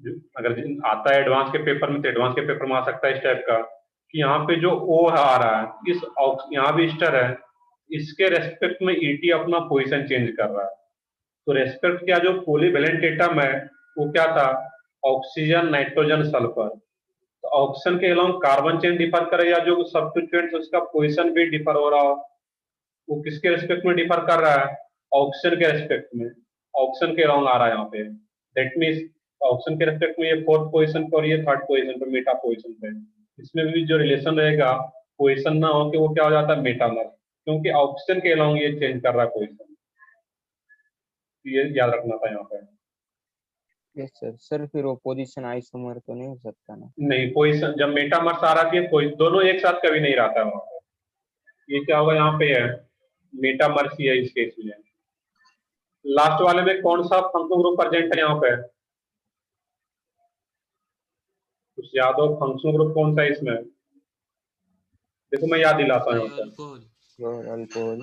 जो अगर आता है एडवांस के पेपर में तो एडवांस के पेपर में आ सकता है इस टाइप का, कि यहाँ पे जो O आ रहा है, इस यहाँ भी स्टर है, इसके रेस्पेक्ट में ईटी अपना पोजीशन चेंज कर रहा है। तो रेस्पेक्ट क्या, जो पॉलीवैलेंट एटम है वो क्या था, ऑक्सीजन नाइट्रोजन सल्फर। तो ऑक्सीजन के अलावा कार्बन चेन डिफर करे या जो सब्स्टिट्यूएंट उसका पोजीशन भी डिफर हो रहा हो, वो किसके रेस्पेक्ट में डिफर कर रहा है? ऑक्सीजन के रेस्पेक्ट में। ऑक्सीजन के अलावा आ रहा है यहाँ पे, दैट मीन्स ऑक्सीजन के रेस्पेक्ट में ये 4th पोजीशन पे और ये 3rd पोजीशन पे, मेटा पोजीशन पे। इसमें भी जो रिलेशन रहेगा पोजीशन ना हो के वो क्या हो जाता है? मेटामर, क्योंकि ऑक्सीजन के अलावा ये चेंज कर रहा है पोजीशन। ये याद रखना था यहाँ पे। Yes sir. सर फिर वो पोजीशन आइसोमर तो नहीं हो सकता ना? नहीं, पोजीशन जब मेटामर्स आ रहा है कोई दोनों एक साथ कभी नहीं रहता है वहां पे। ये क्या होगा यहाँ पे है? मेटामर्स ही है इस केस में। लास्ट वाले में कौन सा फंक्शनल ग्रुप प्रेजेंट है यहाँ पे? कुछ याद हो फंक्शनल ग्रुप कौन सा है इसमें? देखो मैं याद दिलाता हूँ यहाँ पे। अल्कोहल।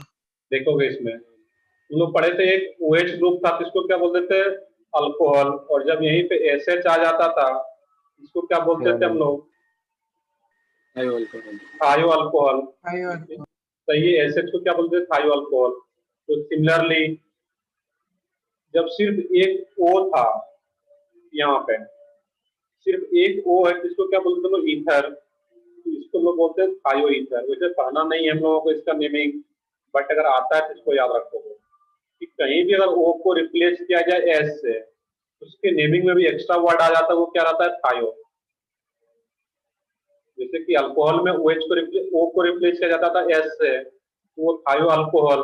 देखोगे इसमें तुम लोग पढ़े थे एक OH ग्रुप था, इसको क्या बोलते थे? अल्कोहल। और जब यहीं पे SH आ जाता था इसको क्या बोलते थे हम लोग? थायो अल्कोहल। तो ये SH को क्या बोलते थे? थायो अल्कोहल। तो सिमिलरली जब सिर्फ एक O था यहाँ पे, सिर्फ एक O है, इसको क्या बोलते हैं लोग? ईथर। इसको लोग बोलते हैं थायो ईथर। वैसे पढ़ना नहीं है हम लोगों को इसका नेमिंग, बट अगर आता है तो इसको याद रखोगे कि कहीं भी अगर O को रिप्लेस किया जाए S से, उसके नेमिंग में भी एक्स्ट्रा वर्ड आ जाता है, वो क्या रहता है? थायो। जैसे कि अल्कोहल में OH को O को रिप्लेस किया जाता था S से, तो वो थायो अल्कोहल।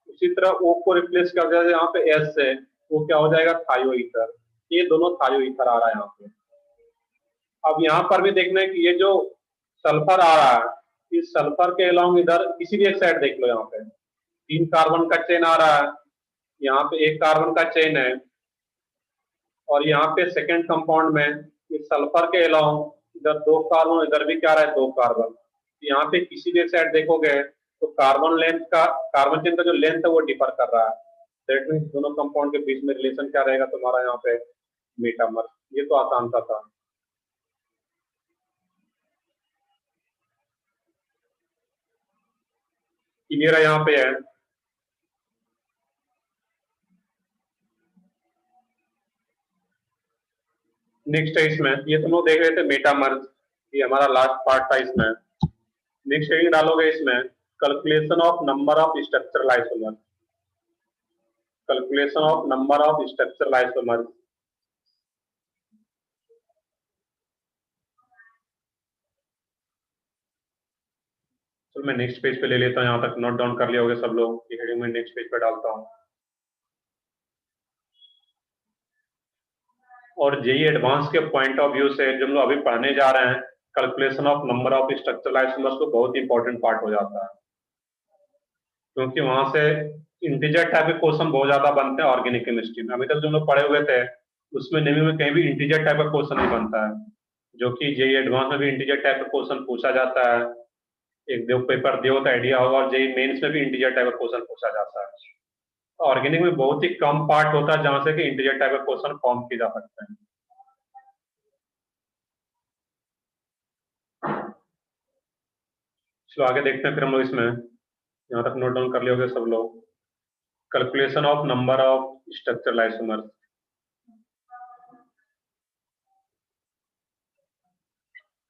उसी तरह O को रिप्लेस कर दिया जाए यहाँ पे S से, वो क्या हो जाएगा? थायो ईथर। ये दोनों थायो ईथर आ रहा है यहाँ पे। अब यहाँ पर भी देखना है कि ये जो सल्फर आ रहा है, इस सल्फर के अलावा इधर किसी भी एक साइड देख लो, यहाँ पे 3 कार्बन का चेन आ रहा है, यहाँ पे 1 कार्बन का चेन है, और यहाँ पे सेकेंड कंपाउंड में इस सल्फर के अलावा इधर 2 कार्बन, इधर भी क्या आ रहा है? 2 कार्बन। यहाँ पे किसी भी एक साइड देखोगे तो कार्बन लेंथ का, कार्बन चेन का जो लेंथ है वो डिफर कर रहा है। दैट मीन्स दोनों कंपाउंड के बीच में रिलेशन क्या रहेगा तुम्हारा यहाँ पे? मेटामर। ये तो आसान सा था। क्लियर है यहाँ पे है? नेक्स्ट है इसमें, ये तुम लोग देख रहे थे मेटामर्स, ये हमारा लास्ट पार्ट था इसमें। नेक्स्ट हेडिंग डालोगे इसमें calculation of number of structural isomer. Calculation of number of structural isomer. तो मैं नेक्स्ट पेज पे ले लेता हूँ, यहाँ तक नोट डाउन कर लिया होगा सब लोग। ये हेडिंग में नेक्स्ट पेज पे डालता हूँ। और जेई एडवांस के पॉइंट ऑफ व्यू से जो हम लोग अभी पढ़ने जा रहे हैं, calculation of number of structural isomers तो बहुत इंपॉर्टेंट पार्ट हो जाता है, क्योंकि वहां से इंटीजर टाइप के क्वेश्चन बहुत ज्यादा बनते हैं ऑर्गेनिक केमिस्ट्री में। अभी तक जो हम लोग पढ़े हुए थे उसमें नेमी में कहीं भी इंटीजर टाइप का क्वेश्चन नहीं बनता है, जो कि जेई एडवांस में भी इंटीजर टाइप का क्वेश्चन पूछा जाता है। एक दो पेपर दियो तो आइडिया होगा, और जेई मेंस में भी इंटीजर टाइप का क्वेश्चन पूछा जाता है। ऑर्गेनिक में बहुत ही कम पार्ट होता है जहां से कि इंटीजर टाइप का क्वेश्चन फॉर्म किए जा सकते हैं। चलो आगे देखते हैं फिर हम लोग इसमें। यहाँ तक नोट डाउन कर लिया होगा सब लोग। Calculation of number of structural isomers.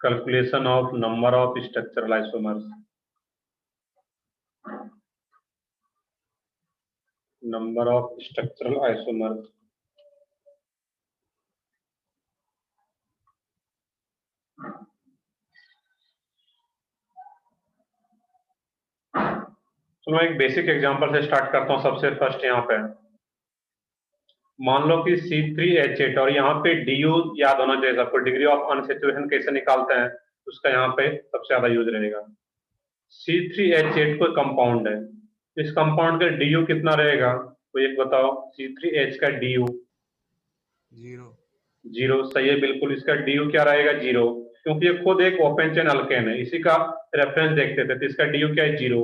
Calculation of number of structural isomers. Number of structural isomers. चलो एक बेसिक एग्जांपल से स्टार्ट करता हूँ। सबसे फर्स्ट यहाँ पे मान लो कि C3H8 और यहाँ पे DU याद होना चाहिए सबको, डिग्री ऑफ अनसैचुरेशन कैसे निकालते हैं उसका यहाँ पे सबसे ज्यादा यूज रहेगा। C3H8 कोई कंपाउंड है, इस कंपाउंड का DU कितना रहेगा? तो एक बताओ, C3H का DU 0। सही है बिल्कुल, इसका DU क्या रहेगा? 0, क्योंकि ये खुद एक ओपन चेन अल्केन है। इसी का रेफरेंस देखते थे, तो इसका DU क्या है? 0।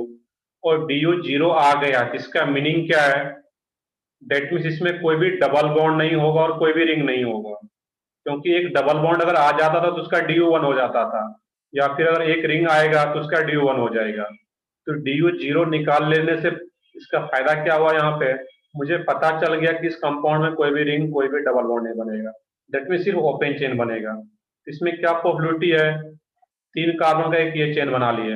और DU 0 आ गया, इसका मीनिंग क्या है? डेट मीन्स इसमें कोई भी डबल बॉन्ड नहीं होगा और कोई भी रिंग नहीं होगा, क्योंकि एक डबल बॉन्ड अगर आ जाता था तो उसका DU 1 हो जाता था, या फिर अगर एक रिंग आएगा तो उसका DU 1 हो जाएगा। तो DU 0 निकाल लेने से इसका फायदा क्या हुआ? यहाँ पे मुझे पता चल गया कि इस कंपाउंड में कोई भी रिंग कोई भी डबल बॉन्ड नहीं बनेगा, डेट मीन्स सिर्फ ओपन चेन बनेगा। इसमें क्या पॉसिबिलिटी है, 3 कार्बन का एक ये चेन बना लिए।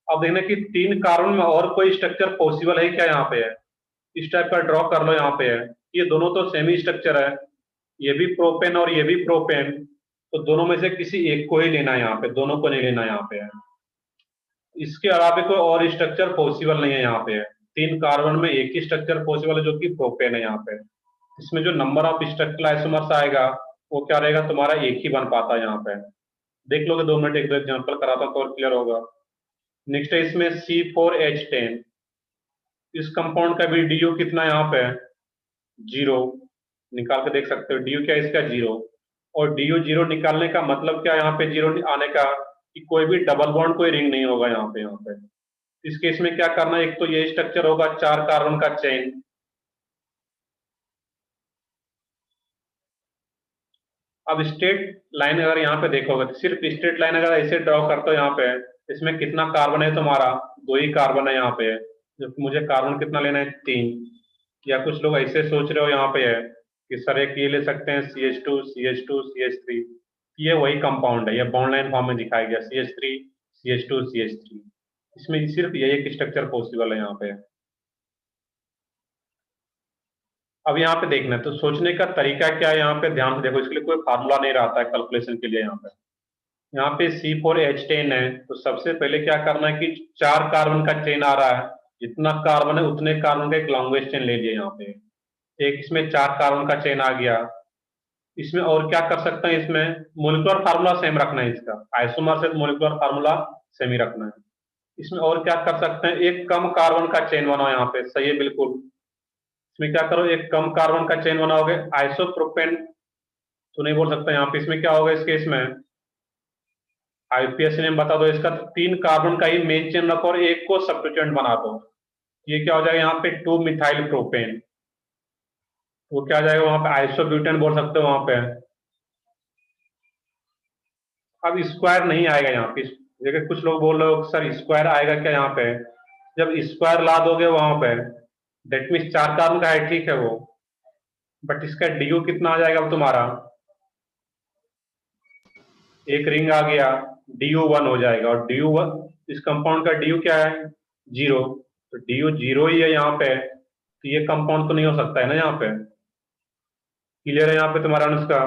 अब देखना कि 3 कार्बन में और कोई स्ट्रक्चर पॉसिबल है क्या, यहाँ पे है, इस टाइप का ड्रॉ कर लो, यहाँ पे है, ये दोनों तो सेमी स्ट्रक्चर है, ये भी प्रोपेन और ये भी प्रोपेन, तो दोनों में से किसी एक को ही लेना है यहाँ पे, दोनों को नहीं लेना यहाँ पे है। इसके अलावा कोई और स्ट्रक्चर पॉसिबल नहीं है यहाँ पे है। 3 कार्बन में एक ही स्ट्रक्चर पॉसिबल है जो कि प्रोपेन है यहाँ पे। इसमें जो नंबर ऑफ स्ट्रक्चरल आइसोमर्स आएगा वो क्या रहेगा, तुम्हारा एक ही बन पाता है यहाँ पे। देख लोगे 2 मिनट, एक दो एग्जाम्पल कराता हूँ तो और क्लियर होगा। नेक्स्ट है इसमें C4H10, इस कंपाउंड का भी DU कितना यहाँ पे है, 0, निकाल के देख सकते हो, DU क्या है इसका, 0। और DU 0 निकालने का मतलब क्या, यहाँ पे 0 आने का कि कोई भी डबल बॉन्ड, कोई रिंग नहीं होगा यहाँ पे। इस केस में क्या करना है, एक तो ये स्ट्रक्चर होगा 4 कार्बन का चेन, अब स्ट्रेट लाइन अगर यहाँ पे देखोगे तो सिर्फ स्ट्रेट लाइन अगर ऐसे ड्रॉ करते हो यहाँ पे, इसमें कितना कार्बन है तुम्हारा, 2 ही कार्बन है यहाँ पे, जबकि मुझे कार्बन कितना लेना है, 3। या कुछ लोग ऐसे सोच रहे हो यहाँ पे है कि सर एक ये ले सकते हैं CH2 CH2 CH3, ये वही कंपाउंड है, ये बॉन्ड लाइन फॉर्म में दिखाया गया CH3 CH2 CH3, इसमें सिर्फ ये एक स्ट्रक्चर पॉसिबल है यहाँ पे। अब यहाँ पे देखना है तो सोचने का तरीका क्या है, यहाँ पे ध्यान से देखो, इसके लिए कोई फार्मूला नहीं रहता है कैलकुलेशन के लिए। यहाँ पे C4H10 है, तो सबसे पहले क्या करना है कि 4 कार्बन का चेन आ रहा है, जितना कार्बन है उतने कार्बन का एक लॉन्गेस्ट चेन ले लिया यहाँ पे, एक इसमें 4 कार्बन का चेन आ गया। इसमें और क्या कर सकते हैं, इसमें मोलिकुलर फार्मूला सेम रखना है, इसका आइसोमर से मोलिकुलर फार्मूला सेम ही रखना है। इसमें और क्या कर सकते हैं, एक कम कार्बन का चेन बनाओ यहाँ पे, सही है बिल्कुल। इसमें क्या करो, एक कम कार्बन का चेन बनाओगे, आइसोप्रोपेन तो नहीं बोल सकता यहाँ पे, इसमें क्या होगा, इस केस में आईपीएस नेम बता दो इसका, तो 3 कार्बन का ही मेन चेन रखो और एक को सब्स्टिट्यूएंट बना दो, ये क्या हो जाएगा यहाँ पे 2 मिथाइल प्रोपेन, वो क्या आ जाएगा वहां पे, आइसोब्यूटेन बोल सकते हो वहां पे। अब स्क्वायर नहीं आएगा यहाँ पे, देखिए कुछ लोग बोल रहे हो सर स्क्वायर आएगा क्या यहाँ पे, जब स्क्वायर ला दोगे वहां पे, दैट मीन्स 4 कार्बन का है, ठीक है वो, बट इसका DU कितना आ जाएगा तुम्हारा, एक रिंग आ गया, DU1 हो जाएगा, और DU1 इस कंपाउंड का DU क्या है, 0, तो DU 0 ही है यहाँ पे, तो ये कंपाउंड तो नहीं हो सकता है ना यहाँ पे। क्लियर है यहाँ पे तुम्हारा अनुष्का,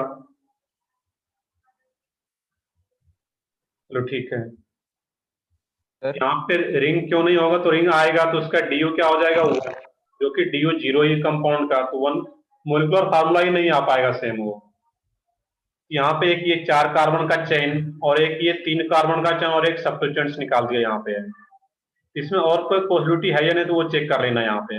चलो ठीक है। सर यहाँ पे रिंग क्यों नहीं होगा, तो रिंग आएगा तो उसका DU क्या हो जाएगा, 1, जो कि DU 0 ही कंपाउंड का, तो 1 मोलिकुलर फार्मूला ही नहीं आ पाएगा सेम वो। यहाँ पे एक ये 4 कार्बन का चेन और एक ये 3 कार्बन का चेन और एक सब्स्टिट्यूएंट्स निकाल दिया यहाँ पे। इसमें और कोई पॉसिबिलिटी है या नहीं तो वो चेक कर लेना यहाँ पे।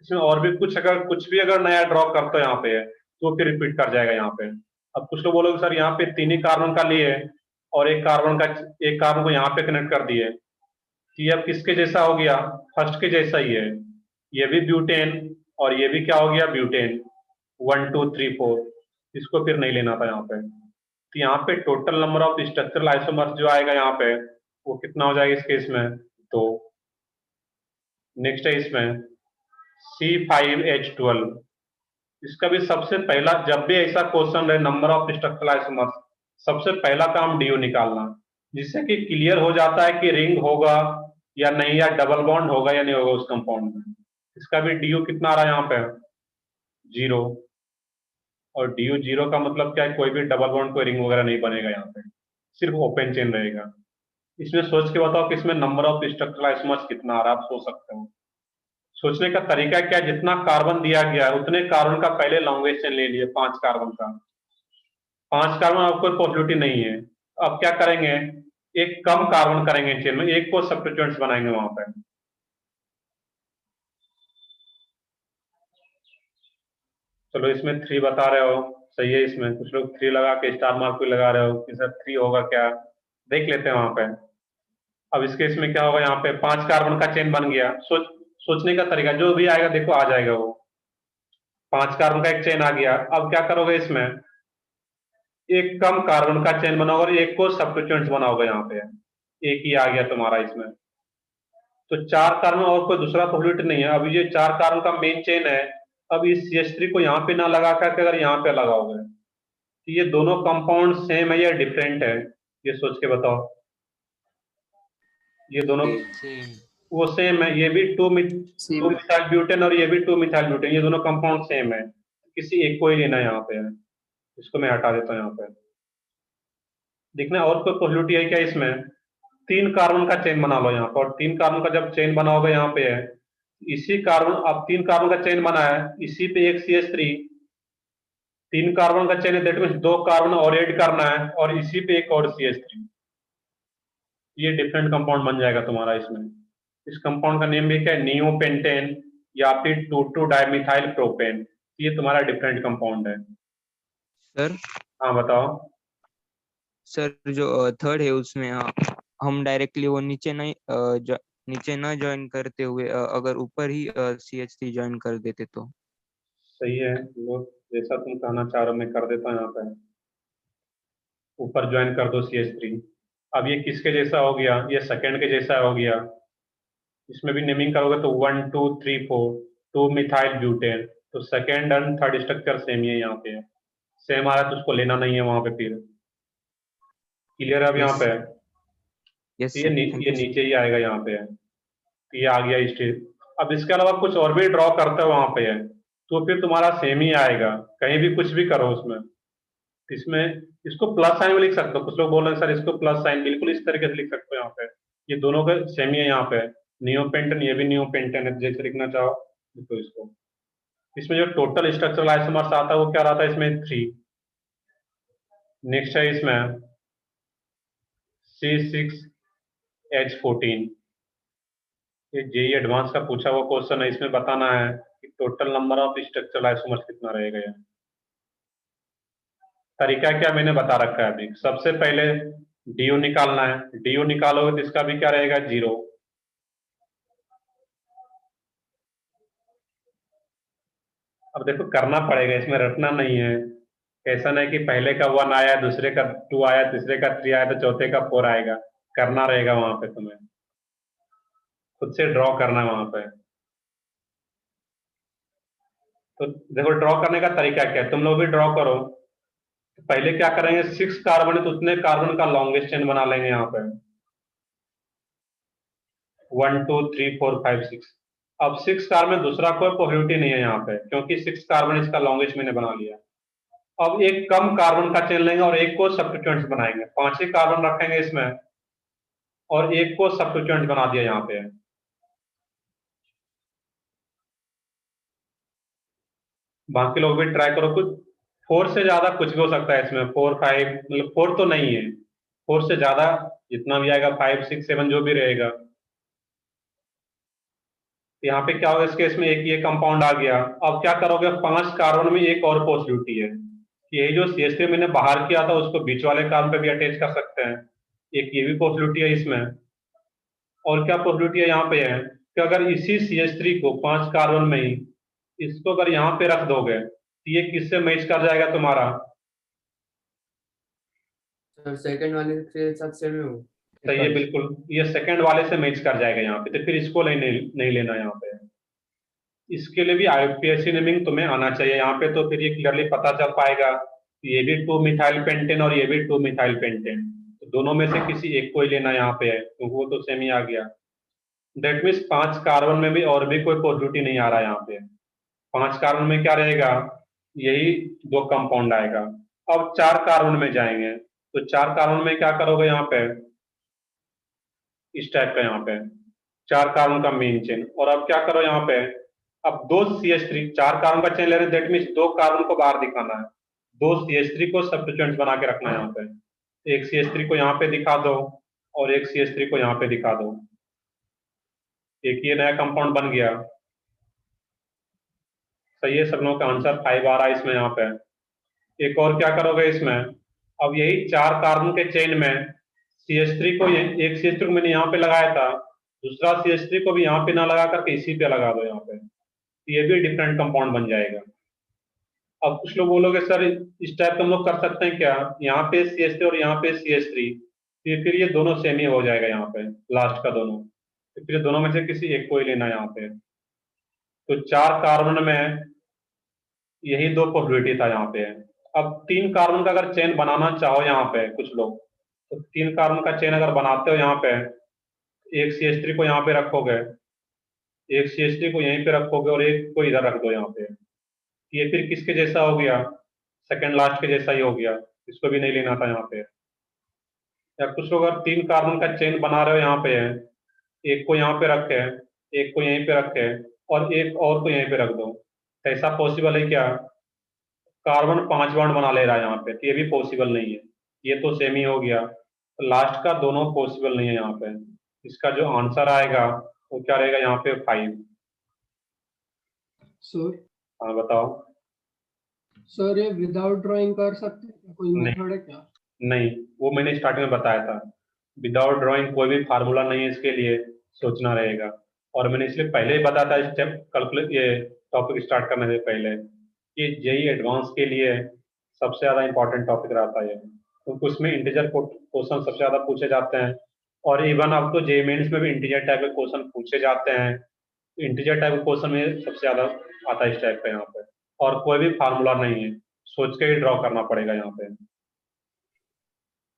इसमें और भी कुछ, अगर कुछ भी अगर नया ड्रॉ करते हो यहाँ पे तो फिर रिपीट कर जाएगा यहाँ पे। अब कुछ लोग बोलोगे सर यहाँ पे 3 ही कार्बन का लिए और एक कार्बन को यहाँ पे कनेक्ट कर दिए, ये अब किसके जैसा हो गया, फर्स्ट के जैसा ही है, ये भी ब्यूटेन और ये भी क्या हो गया, ब्यूटेन, 1 2 3 4, इसको फिर नहीं लेना था यहाँ पे। तो यहाँ पे total number of structural isomers जो आएगा यहाँ पे वो कितना हो जाएगा इस केस में, 2। नेक्स्ट है इसमें C5H12, इसका भी सबसे पहला, जब भी ऐसा क्वेश्चन रहे नंबर ऑफ स्ट्रक्चरल आइसोमर्स, सबसे पहला काम DU निकालना, जिससे कि क्लियर हो जाता है कि रिंग होगा या नहीं, या डबल बॉन्ड होगा या नहीं होगा उस कंपाउंड में। इसका भी DU कितना आ रहा है यहाँ पे, 0, और DU 0 का मतलब क्या है, कोई भी डबल बॉन्ड, कोई रिंग वगैरह नहीं बनेगा यहाँ पे, सिर्फ ओपन चेन रहेगा। इसमें सोच के बताओ कि इसमें नंबर ऑफ स्ट्रक्चरल आइसोमर्स कितना आ रहा है, आप सोच सकते हो। सोचने का तरीका क्या है, जितना कार्बन दिया गया है उतने कार्बन का पहले लॉन्गेस्ट चेन ले लिए, 5 कार्बन का, 5 कार्बन, अब कोई पॉसिबिलिटी नहीं है। अब क्या करेंगे, एक कम कार्बन करेंगे चेन में, एक को सब्स्टिट्यूएंट्स बनाएंगे वहां पर। चलो इसमें 3 बता रहे हो, सही है, इसमें कुछ लोग 3 लगा के स्टार मार्क भी लगा रहे हो कि सर 3 होगा क्या, देख लेते हैं वहां पे। अब इस केस में क्या होगा, यहाँ पे 5 कार्बन का चेन बन गया, सोचने का तरीका जो भी आएगा देखो आ जाएगा वो, 5 कार्बन का एक चेन आ गया। अब क्या करोगे, इसमें एक कम कार्बन का चेन बनाओगे और एक को सब्स्टिट्यूएंट्स बनाओगे यहाँ पे, एक ही आ गया तुम्हारा इसमें। तो 4 कार्बन और कोई दूसरा पॉसिबिलिटी नहीं है। अब ये 4 कार्बन का मेन चेन है, अब इस CH3 को यहाँ पे ना लगा करके अगर यहाँ पे लगाओगे ये दोनों कंपाउंड सेम है या डिफरेंट है, ये सोच के बताओ। ये दोनों सेम। वो सेम है, ये भी टू सेम। मिथाइल ब्यूटेन और ये भी टू मिथाइल ब्यूटेन, ये दोनों कंपाउंड सेम है, किसी एक को ही लेना है यहाँ पे। इसको मैं हटा देता हूँ यहाँ पे। देखना और कोई पॉसिबिलिटी है क्या इसमें। 3 कार्बन का चेन बना लो यहाँ पर, और 3 कार्बन का जब चेन बनाओगे यहाँ पे है, इसी कार्बन, अब 3 कार्बन का चेन बना है, इसी पे एक CH3, 3 कार्बन का चेन है, दैट मीन्स 2 कार्बन और ऐड करना है, और इसी पे एक और CH3। ये डिफरेंट कंपाउंड बन जाएगा तुम्हारा इसमें। इस कंपाउंड का नेम भी क्या है, नियोपेंटेन या फिर 2,2 डाइमिथाइल प्रोपेन। ये तुम्हारा डिफरेंट कंपाउंड है। सर हाँ बताओ। सर जो थर्ड है उसमें हम डायरेक्टली वो नीचे नहीं नीचे ना ज्वाइन करते हुए अगर ऊपर ही CH3 ज्वाइन कर देते तो। सही है, वो जैसा तुम कहना चाह रहे हो मैं कर देता हूँ यहाँ पे। ऊपर ज्वाइन कर दो CH3। अब ये किसके जैसा हो गया, ये सेकंड के जैसा हो गया। इसमें भी नेमिंग करोगे तो 1 2 3 4 2 मिथाइल ब्यूटेन, तो second and third structure same ही है यहाँ पे। सेम आ रहा है तो उसको लेना नहीं है वहां पे फिर। क्लियर है अब यहाँ पे। यस तो सर, थैंक ये यू। नीचे ही आएगा यहाँ पे है, तो ये आ गया स्टेज। अब इसके अलावा कुछ और भी ड्रॉ करते हो वहां पे है, तो फिर तुम्हारा सेम ही आएगा, कहीं भी कुछ भी करो उसमें। इसमें इसको प्लस साइन में लिख सकते हो, कुछ लोग बोल रहे हैं सर इसको प्लस साइन, बिल्कुल इस तरीके से लिख सकते हो यहाँ पे। ये दोनों का सेम ही है यहाँ पे, नियोपेंटेन, ये भी नियोपेंटेन है, जैसे लिखना चाहो लिखो इसको। इसमें जो टोटल स्ट्रक्चरल आइसोमर्स आता है वो क्या आता है इसमें, 3। नेक्स्ट है इसमें C6H14। ये जेई एडवांस का पूछा हुआ क्वेश्चन है, इसमें बताना है कि total number of structural isomers कितना रहेगा। यहाँ तरीका क्या मैंने बता रखा है अभी। सबसे पहले DU निकालना है, DU निकालोगे तो इसका भी क्या रहेगा, 0। अब देखो करना पड़ेगा, इसमें रटना नहीं है। ऐसा नहीं कि पहले का 1 आया, दूसरे का 2 आया, तीसरे का 3 आया तो चौथे का 4 आएगा। करना रहेगा वहां पे, तुम्हें खुद से ड्रॉ करना है वहां पे। तो देखो ड्रॉ करने का तरीका क्या है, तुम लोग भी ड्रॉ करो। पहले क्या करेंगे, 6 कार्बन है तो उतने कार्बन का लॉन्गेस्ट चेन बना लेंगे यहाँ पे, 1 2 3 4 5 6। अब 6 कार्बन दूसरा कोई पॉसिबिलिटी नहीं है यहाँ पे, क्योंकि 6 कार्बन इसका लॉन्गेस्ट मैंने बना लिया। अब एक कम कार्बन का चेन लेंगे और एक को सब्स्टिट्यूएंट्स बनाएंगे, 5 ही कार्बन रखेंगे इसमें और एक को सब्स्टिट्यूएंट्स बना दिया यहाँ पे। बाकी लोग भी ट्राई करो, कुछ 4 से ज्यादा कुछ भी हो सकता है इसमें, 4 5, मतलब 4 तो नहीं है, 4 से ज्यादा जितना भी आएगा, 5 6 7 जो भी रहेगा। यहाँ पे क्या होगा, इस केस में एक ये कंपाउंड आ गया। अब क्या करोगे, 5 कार्बन में एक और पॉसिबिलिटी है कि यही जो CH3 मैंने बाहर किया था उसको बीच वाले कार्बन पे भी अटैच कर सकते हैं, एक ये भी पॉसिबिलिटी है इसमें। और क्या पॉसिबिलिटी है यहाँ पे है कि अगर इसी CH3 को 5 कार्बन में ही इसको अगर यहाँ पे रख दोगे तो ये किससे मैच कर जाएगा तुम्हारा, सर सेकंड वाले के साथ सेम हो। सही है बिल्कुल, ये सेकंड वाले से मैच कर जाएगा यहाँ पे, तो फिर इसको नहीं लेना यहाँ पे। इसके लिए भी IUPAC नेमिंग तुम्हें आना चाहिए यहाँ पे, तो फिर ये क्लियरली पता चल पाएगा कि ये भी 2 मिथाइल पेंटेन और ये भी 2 मिथाइल पेंटेन, तो दोनों में से किसी एक को ही लेना यहाँ पे है, तो वो तो सेम ही आ गया। दैट मीन्स 5 कार्बन में भी और भी कोई पॉसिबिलिटी नहीं आ रहा यहाँ पे। 5 कार्बन में क्या रहेगा, यही 2 कंपाउंड आएगा। अब 4 कार्बन में जाएंगे, तो 4 कार्बन में क्या करोगे यहाँ पे, इस टाइप का यहाँ पे 4 कार्बन का मेन चेन। और अब क्या करो यहाँ पे, अब 2 CH3, 4 कार्बन का चेन ले रहे हैं, दैट मीन्स 2 कार्बन को बाहर दिखाना है, 2 CH3 को सब्स्टिट्यूएंट्स बना के रखना है यहाँ पे। एक CH3 को यहाँ पे दिखा दो और एक CH3 को यहाँ पे दिखा दो, एक ये नया कंपाउंड बन गया। सही है, सब लोगों का आंसर 5 आ रहा है इसमें यहाँ पे। एक और क्या करोगे इसमें, अब यही 4 कार्बन के चेन में CH3 को, एक CH3 को मैंने यहाँ पे लगाया था, दूसरा CH3 को भी यहाँ पे ना लगा करके इसी पे लगा दो यहाँ पे, तो ये भी डिफरेंट कंपाउंड बन जाएगा। अब कुछ लोग बोलोगे सर इस टाइप का हम लोग कर सकते हैं क्या, यहाँ पे CH3 और यहाँ पे CH3, फिर ये दोनों सेम ही हो जाएगा यहाँ पे, लास्ट का दोनों, तो फिर दोनों में से किसी एक को ही लेना है यहाँ पे। तो 4 कार्बन में यही 2 पॉसिबिलिटी था यहाँ पे। अब 3 कार्बन का अगर चेन बनाना चाहो यहाँ पे कुछ लोग, तो 3 कार्बन का चेन अगर बनाते हो यहाँ पे, एक CH3 को यहाँ पे रखोगे, एक CH3 को यहीं पे रखोगे और एक को इधर रख दो यहाँ पे, ये फिर किसके जैसा हो गया? सेकंड लास्ट के जैसा ही हो गया, इसको भी नहीं लेना था यहाँ पे। या कुछ लोग अगर 3 कार्बन का चेन बना रहे हो यहाँ पे है, एक को यहाँ पे रखे, एक को यहीं पे रखे और एक और को यहीं पे रख दो, तो ऐसा पॉसिबल है क्या? कार्बन 5 बॉन्ड बना ले रहा है यहाँ पे, तो ये भी पॉसिबल नहीं है, ये तो सेम ही हो गया। तो लास्ट का दोनों पॉसिबल नहीं है यहाँ पे। इसका जो आंसर आएगा वो क्या रहेगा यहाँ पे? 5। सर हाँ बताओ। सर ये विदाउट ड्राइंग कर सकते हैं, कोई नहीं। मेथड है क्या? नहीं, वो मैंने स्टार्टिंग में बताया था, विदाउट ड्राइंग कोई भी फार्मूला नहीं है, इसके लिए सोचना रहेगा। और मैंने इसलिए पहले ही बताया था स्टेप कैलकुलेट, ये टॉपिक स्टार्ट करने से पहले, कि जेई एडवांस के लिए सबसे ज़्यादा इंपॉर्टेंट टॉपिक रहता है, क्योंकि उसमें इंटीजर क्वेश्चन सबसे ज़्यादा पूछे जाते हैं। और इवन अब तो जेई मेंस में भी इंटीजर टाइप के क्वेश्चन पूछे जाते हैं, इंटीजर टाइप के क्वेश्चन में सबसे ज़्यादा आता है इस टाइप का यहाँ पे। और कोई भी फार्मूला नहीं है, सोच के ही ड्रॉ करना पड़ेगा यहाँ पे।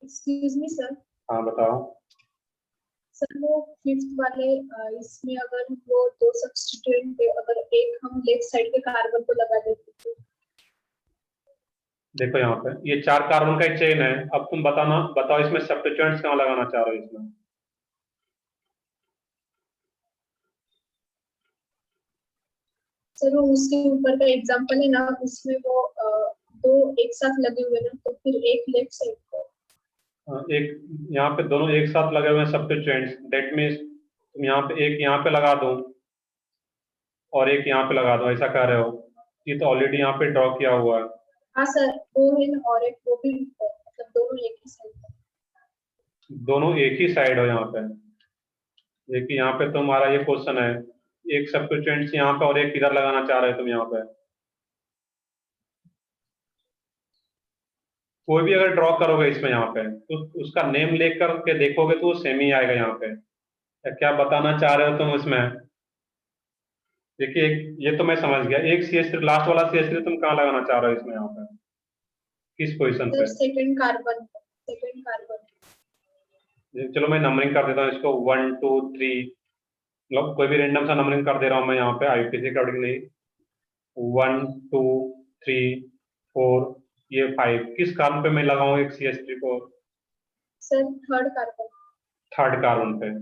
Excuse me sir. हाँ बताओ। सर वो फिफ्थ वाले इसमें अगर वो दो सब्स्टिट्यूएंट अगर एक हम लेफ्ट साइड के कार्बन को लगा देते तो देखो यहाँ पे ये 4 कार्बन का एक चेन है। अब तुम बताओ इसमें सब्स्टिट्यूएंट्स कहाँ लगाना चाह रहे हो इसमें? सर वो उसके ऊपर का एग्जांपल है ना, उसमें वो दो एक साथ लगे हुए ना, तो फिर एक लेफ्ट साइड को एक यहाँ पे दोनों एक साथ लगे हुए हैं सब्स्टिट्यूएंट्स, दैट मीन्स तुम यहाँ पे एक यहाँ पे लगा दो और एक यहाँ पे लगा दो, ऐसा कह रहे हो? ये तो ऑलरेडी यहाँ पे ड्रॉ किया हुआ है। हाँ सर, वो है ना, और एक वो भी मतलब दोनों एक ही साइड। दोनों एक ही साइड हो यहाँ पे। देखिए यहाँ पे तुम्हारा ये क्वेश्चन है, एक सब्स्टिट्यूएंट्स यहाँ पे और एक इधर लगाना चाह रहे हो तुम यहाँ पे। कोई भी अगर ड्रॉ करोगे इसमें यहाँ पे तो उसका नेम लेकर के देखोगे तो वो सेम ही आएगा यहाँ पे। क्या बताना चाह रहे हो तुम इसमें? देखिए ये तो मैं समझ गया, एक CH3 लास्ट वाला CH3 तुम कहाँ लगाना चाह रहे हो इसमें यहाँ पे, किस पोजीशन सर पे? Second carbon. चलो मैं नंबरिंग कर देता हूँ इसको, 1 2 3, मतलब कोई भी रैंडम सा नंबरिंग कर दे रहा हूँ मैं यहाँ पे, IUPAC अकॉर्डिंग नहीं। 1 2 3 4, ये 5। किस कार्बन पे मैं लगाऊं एक CH3 को? Sir third carbon. Third carbon पे।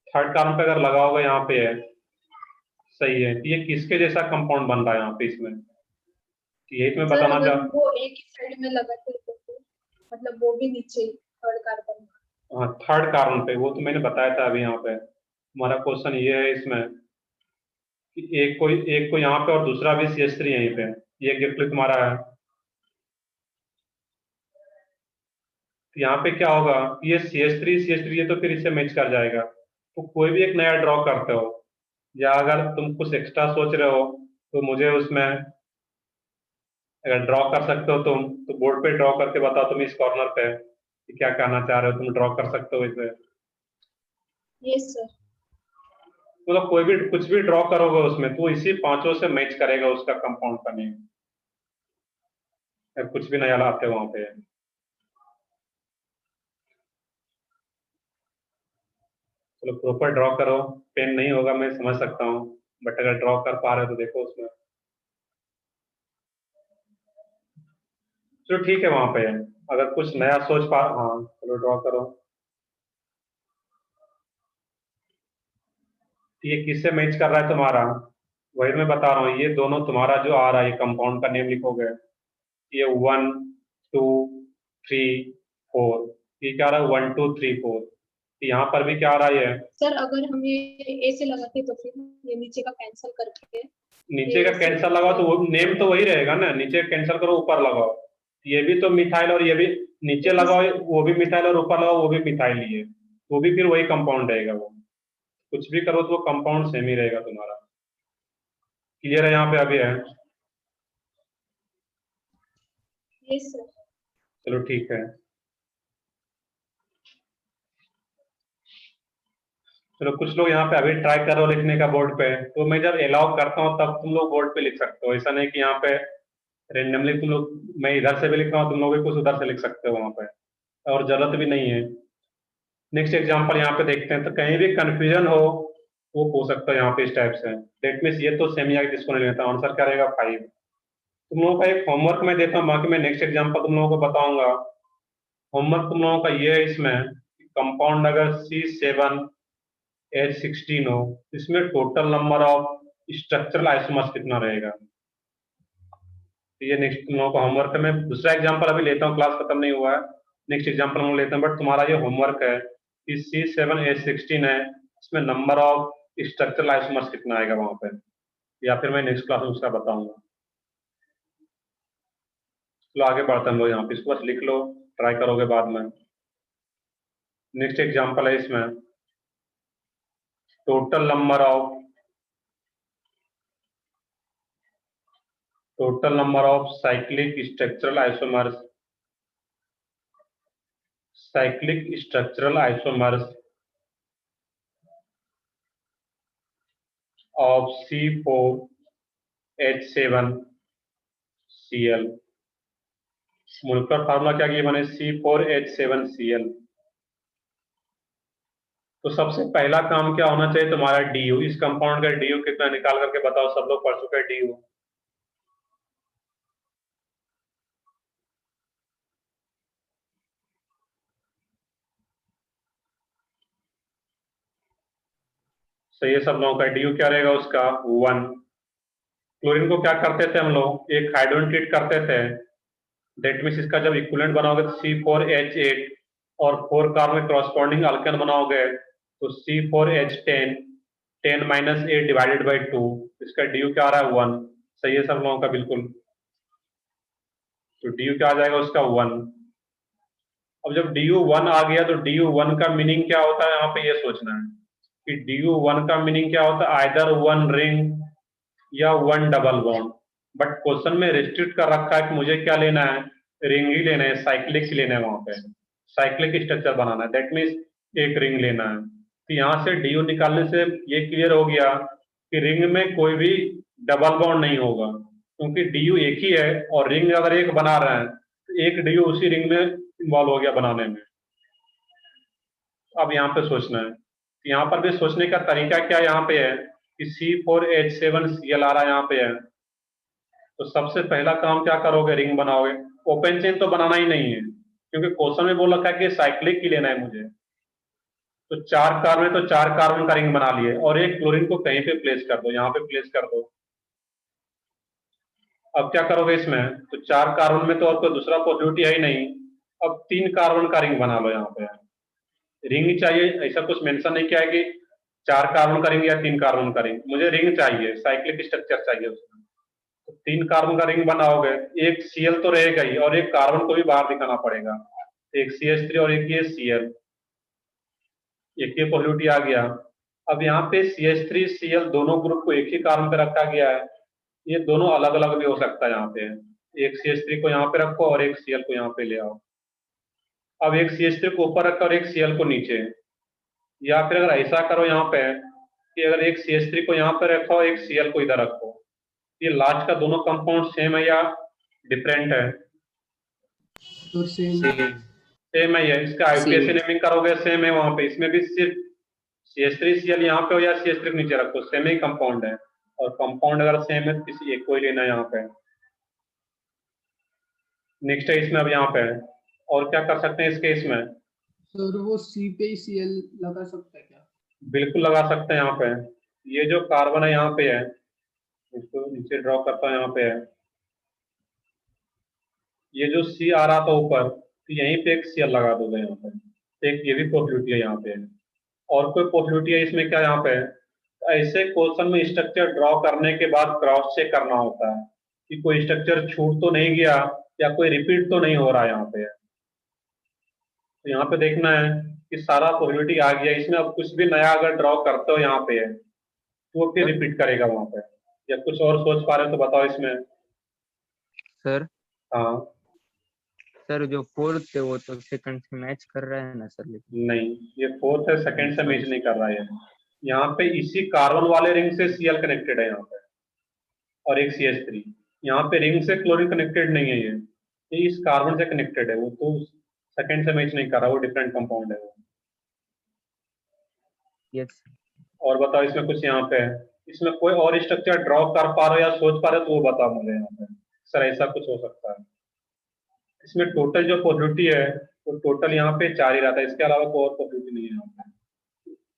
थर्ड कार्बन पे अगर लगाओगे यहाँ पे है, सही है। ये किसके जैसा कंपाउंड बन रहा है यहाँ पे इसमें? यही तुम्हें सर बताना अगर चाह। वो एक ही साइड में लगाते तो मतलब वो भी नीचे थर्ड कार्बन। हाँ थर्ड कार्बन पे, वो तो मैंने बताया था अभी। यहाँ पे हमारा क्वेश्चन ये है इसमें कि एक को यहाँ पे और दूसरा भी CH3 यहीं पे, ये एग्जैक्टली तुम्हारा है। तो यहाँ पे क्या होगा, ये CH3 ये तो फिर इससे मैच कर जाएगा। तो कोई भी एक नया ड्रॉ करते हो, या अगर तुम कुछ एक्स्ट्रा सोच रहे हो तो मुझे उसमें अगर ड्रॉ कर सकते हो तुम, तो बोर्ड पे ड्रॉ करके बताओ तुम इस कॉर्नर पे कि क्या कहना चाह रहे हो, तुम ड्रॉ कर सकते हो इसे। Yes sir. मतलब कोई भी कुछ भी ड्रॉ करोगे उसमें तो इसी पांचों से मैच करेगा उसका कंपाउंड का नेम, कुछ भी नया लाते हो वहां पे। चलो प्रॉपर ड्रॉ करो, पेन नहीं होगा मैं समझ सकता हूँ, बट अगर ड्रॉ कर पा रहे हो तो देखो उसमें। चलो ठीक है, वहां पे अगर कुछ नया सोच पा, हाँ चलो ड्रॉ करो। ये किससे मैच कर रहा है तुम्हारा? वही मैं बता रहा हूँ, ये दोनों तुम्हारा जो आ रहा है कंपाउंड का नेम लिखोगे, ये 1 2 3 4, ये क्या आ रहा है? 1 2 3 4। यहाँ पर भी क्या आ रहा है? सर अगर हम ये ए से लगाते तो फिर ये नीचे का कैंसिल करके नीचे का कैंसर लगाओ तो वो नेम तो वही रहेगा ना, नीचे कैंसल करो ऊपर लगाओ। ये भी तो मिथाइल और ये भी नीचे लगाओ, वो भी मिथाइल और ऊपर लगाओ वो भी मिथाइल ही है, वो भी फिर वही कंपाउंड रहेगा। वो कुछ भी करो तो वो कंपाउंड सेम ही रहेगा तुम्हारा। क्लियर है यहाँ पे अभी है? Yes sir. चलो ठीक है। चलो कुछ लोग यहाँ पे अभी ट्राई करो लिखने का बोर्ड पे, तो मैं जब अलाउ करता हूँ तब तुम लोग बोर्ड पे लिख सकते हो, ऐसा नहीं कि यहाँ पे रेंडमली तुम लोग, मैं इधर से भी लिख रहा हूँ, तुम लोग भी कुछ उधर से लिख सकते हो वहां पे, और जरूरत भी नहीं है। नेक्स्ट एग्जांपल यहाँ पे देखते हैं, तो कहीं भी कंफ्यूजन हो वो हो सकता है यहाँ पे इस टाइप से। डेट मीन्स ये तो सेम ही आगे जिसको नहीं लेता, आंसर क्या रहेगा 5। तुम लोगों का एक होमवर्क मैं देता हूँ, बाकी मैं नेक्स्ट एग्जांपल तुम लोगों को बताऊंगा। होमवर्क तुम लोगों का ये है इसमें, कंपाउंड अगर C7H16 हो, इसमें total number of structural isomers कितना रहेगा। तो ये नेक्स्ट तुम लोगों का होमवर्क है। मैं दूसरा एग्जांपल अभी लेता हूँ, क्लास खत्म नहीं हुआ है, नेक्स्ट एग्जांपल हम लोग लेते हैं, बट तुम्हारा ये होमवर्क है कि C7H16 है, इसमें नंबर ऑफ स्ट्रक्चरल आइसोमर्स कितना आएगा वहां पे, या फिर मैं नेक्स्ट क्लास में उसका बताऊंगा। चलो आगे बढ़ते हैं हम लोग, यहाँ पे इसको बस लिख लो, ट्राई करोगे बाद में। नेक्स्ट एग्जांपल है इसमें, total number of cyclic structural isomers of C4H7Cl। Molecular formula क्या किया मैंने, C4H7Cl। तो सबसे पहला काम क्या होना चाहिए तुम्हारा, DU। इस कंपाउंड का DU कितना निकाल करके बताओ, सब लोग पढ़ चुके हैं DU। सही है सब लोगों का, DU क्या रहेगा उसका 1। क्लोरीन को क्या करते थे हम लोग, एक हाइड्रोजन ट्रीट करते थे, डेट मीन्स इसका जब इक्विवेलेंट बनाओगे तो C4H8 और 4 कार्बन में क्रॉसपॉन्डिंग अल्केन बनाओगे तो C4H10, 10 - 8 डिवाइडेड बाई 2, इसका DU क्या आ रहा है 1। सही है सब लोगों का बिल्कुल। तो DU क्या आ जाएगा उसका 1। अब जब DU 1 आ गया तो DU 1 का मीनिंग क्या होता है, यहाँ पे ये सोचना है कि DU 1 का मीनिंग क्या होता है, आइदर 1 रिंग या 1 डबल बॉन्ड। बट क्वेश्चन में रिस्ट्रिक्ट कर रखा है कि मुझे क्या लेना है, रिंग ही लेना है, साइक्लिक ही लेना है, वहां पे साइक्लिक स्ट्रक्चर बनाना है, दैट मीन्स एक रिंग लेना है। तो यहाँ से DU निकालने से ये क्लियर हो गया कि रिंग में कोई भी डबल बॉन्ड नहीं होगा, क्योंकि DU एक ही है, और रिंग अगर एक बना रहे हैं तो एक DU उसी रिंग में इन्वॉल्व हो गया बनाने में। अब यहाँ पे सोचना है, यहाँ पर भी सोचने का तरीका क्या यहाँ पे है कि C4H7Cl आ रहा है यहाँ पे है, तो सबसे पहला काम क्या करोगे, रिंग बनाओगे। ओपन चेन तो बनाना ही नहीं है, क्योंकि क्वेश्चन में बोल रखा है कि साइक्लिक ही लेना है मुझे। तो 4 कार्बन है तो 4 कार्बन का रिंग बना लिए, और एक क्लोरीन को कहीं पे प्लेस कर दो, यहाँ पे प्लेस कर दो। अब क्या करोगे इसमें, तो 4 कार्बन में तो और कोई दूसरा पॉसिबिलिटी है ही नहीं, अब 3 कार्बन का रिंग बना लो। यहाँ पे रिंग ही चाहिए, ऐसा कुछ मेंशन नहीं किया है कि 4 कार्बन का रिंग या 3 कार्बन का रिंग, मुझे रिंग चाहिए, साइक्लिक स्ट्रक्चर चाहिए उसमें। तो 3 कार्बन का रिंग बनाओगे, एक Cl तो रहेगा ही, और एक कार्बन को भी बाहर दिखाना पड़ेगा, एक CH3 और एक ये Cl, एक ये पॉसिबिलिटी आ गया। अब यहाँ पे CH3 Cl दोनों ग्रुप को एक ही कार्बन पे रखा गया है, ये दोनों अलग अलग भी हो सकता है। यहाँ पे एक CH3 को यहाँ पे रखो और एक Cl को यहाँ पे ले आओ। अब एक CH3 को ऊपर रखो और एक Cl को नीचे, या फिर अगर ऐसा करो यहाँ पे कि अगर एक CH3 को यहाँ पे रखो, एक Cl को इधर रखो, ये लास्ट का दोनों कंपाउंड सेम है या डिफरेंट है, तो सेम सेम है। इसका आईपीएससी नेमिंग करोगे सेम है, वहां पे इसमें भी सिर्फ CH3Cl यहाँ पे हो या CH3 नीचे रखो, सेम ही कंपाउंड है, और कंपाउंड अगर सेम है तो किसी एक को ही लेना है यहाँ पे। नेक्स्ट है इसमें, अब यहाँ पे और क्या कर सकते हैं इस केस में, सर वो C पे ही Cl लगा सकता है क्या? बिल्कुल लगा सकते हैं। यहाँ पे ये जो कार्बन है यहाँ पे है, इसको नीचे ड्रॉ करता हूँ, यहाँ पे है ये जो C आ रहा था ऊपर, तो यहीं पे एक Cl लगा दोगे यहाँ पे, एक ये भी पॉसिबिलिटी है यहाँ पे। और कोई पॉसिबिलिटी है इसमें क्या, यहाँ पे ऐसे क्वेश्चन में स्ट्रक्चर ड्रॉ करने के बाद क्रॉस चेक करना होता है कि कोई स्ट्रक्चर छूट तो नहीं गया या कोई रिपीट तो नहीं हो रहा है यहाँ पे। तो यहाँ पे देखना है कि सारा पॉसिबिलिटी आ गया इसमें। अब कुछ भी नया अगर ड्रॉ करते हो यहाँ पे तो वो फिर रिपीट करेगा वहां पे, या कुछ और सोच पा रहे हो तो बताओ इसमें। सर हाँ सर जो फोर्थ है वो तो सेकंड से मैच कर रहा है ना सर, लेकिन नहीं, ये फोर्थ है, सेकंड से मैच नहीं कर रहा है। यहाँ पे इसी कार्बन वाले रिंग से Cl कनेक्टेड है यहाँ पे, और एक CH3, यहाँ पे रिंग से क्लोरीन कनेक्टेड नहीं है, ये इस कार्बन से कनेक्टेड है, वो तो सेकंड से मैच नहीं कर रहा, वो डिफरेंट कंपाउंड है वो। यस और बताओ इसमें कुछ यहाँ पे है, इसमें कोई और स्ट्रक्चर ड्रॉ कर पा रहे हो या सोच पा रहे हो तो वो बताओ मुझे यहाँ पे। सर ऐसा कुछ हो सकता है, इसमें टोटल जो पॉसिबिलिटी है वो टोटल यहाँ पे 4 ही रहता है, इसके अलावा कोई और पॉसिबिलिटी नहीं है यहाँ पे।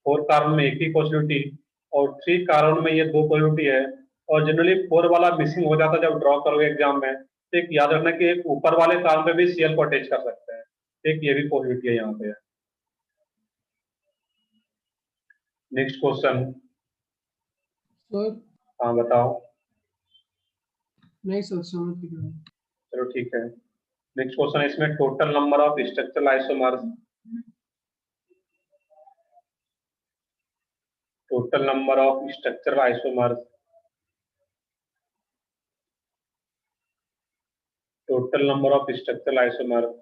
4 कार्बन में एक ही पॉसिबिलिटी और 3 कार्बन में ये 2 पॉसिबिलिटी है, और जनरली 4 वाला मिसिंग हो जाता है जब ड्रॉ करोगे एग्जाम में। तो एक याद रखना कि एक ऊपर वाले कार्बन पे भी Cl को अटैच कर सकते हैं, एक ये भी पॉसिबिलिटी है यहाँ पे। Next question. सर हाँ बताओ। नहीं सर, समझ गया। चलो ठीक है। नेक्स्ट क्वेश्चन है इसमें total number of structural isomers, total number of structural isomers, total number of structural isomers.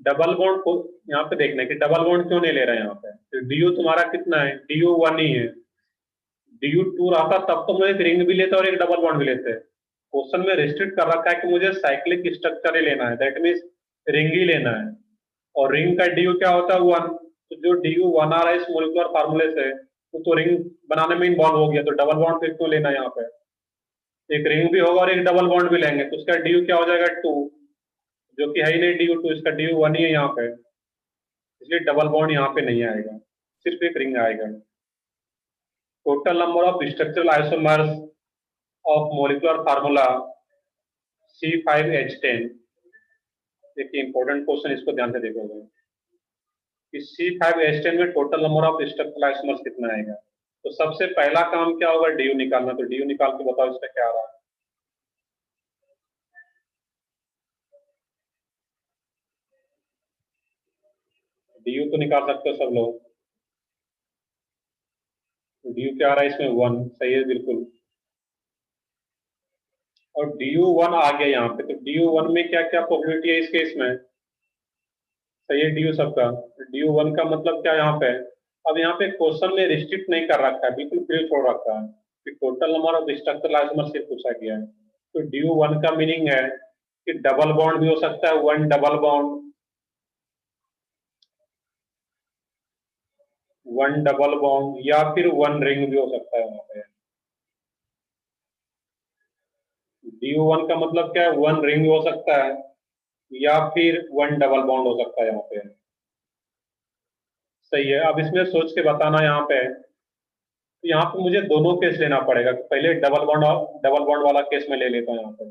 Double bond को यहाँ पे देखना है कि डबल बॉन्ड क्यों नहीं ले रहे हैं यहाँ पे। तो DU तुम्हारा कितना है, DU 1 ही है। DU 2 रहता तब तो मैं एक रिंग भी लेता और एक डबल बॉन्ड भी लेते। क्वेश्चन में रिस्ट्रिक्ट कर रखा है कि मुझे साइक्लिक स्ट्रक्चर ही लेना है, दैट मीन्स रिंग ही लेना है। और रिंग का DU क्या होता है 1, तो जो DU 1 आ रहा है इस मोलिकुलर फार्मूले से वो तो रिंग बनाने में इन्वॉल्व हो गया, तो डबल बॉन्ड फिर क्यों लेना है यहाँ पे। एक रिंग भी होगा और एक डबल बॉन्ड भी लेंगे तो उसका DU क्या हो जाएगा 2, जो कि है ही नहीं DU 2, इसका DU 1 ही है यहाँ पे, इसलिए डबल बॉन्ड यहाँ पे नहीं आएगा, सिर्फ एक रिंग आएगा। Total number of structural isomers of molecular formula C5H10। देखिए इंपॉर्टेंट क्वेश्चन, इसको ध्यान से देखोगे कि C5H10 में total number of structural isomers कितना आएगा। तो सबसे पहला काम क्या होगा, DU निकालना। तो DU निकाल के बताओ इसका क्या आ रहा है। DU तो निकाल सकते हो सब लोग। DU क्या आ रहा है इसमें 1, सही है बिल्कुल। और DU 1 आ गया यहाँ पे, तो DU 1 में क्या क्या पॉसिबिलिटी है इस केस में, सही है DU सबका। DU 1 का मतलब क्या यहाँ पे, अब यहाँ पे क्वेश्चन में रिस्ट्रिक्ट नहीं कर रखा है, बिल्कुल फ्री छोड़ रखा है कि total number of structural isomers सिर्फ पूछा गया है। तो DU 1 का मीनिंग है कि डबल बॉन्ड भी हो सकता है, 1 डबल बॉन्ड, 1 डबल बॉन्ड, या फिर 1 रिंग भी हो सकता है वहां पे। DU 1 का मतलब क्या है, 1 रिंग हो सकता है या फिर 1 डबल बॉन्ड हो सकता है यहाँ पे, सही है। अब इसमें सोच के बताना यहाँ पे, तो यहाँ पे मुझे दोनों केस लेना पड़ेगा। पहले डबल बॉन्ड वाला केस में ले लेता हूँ यहाँ पे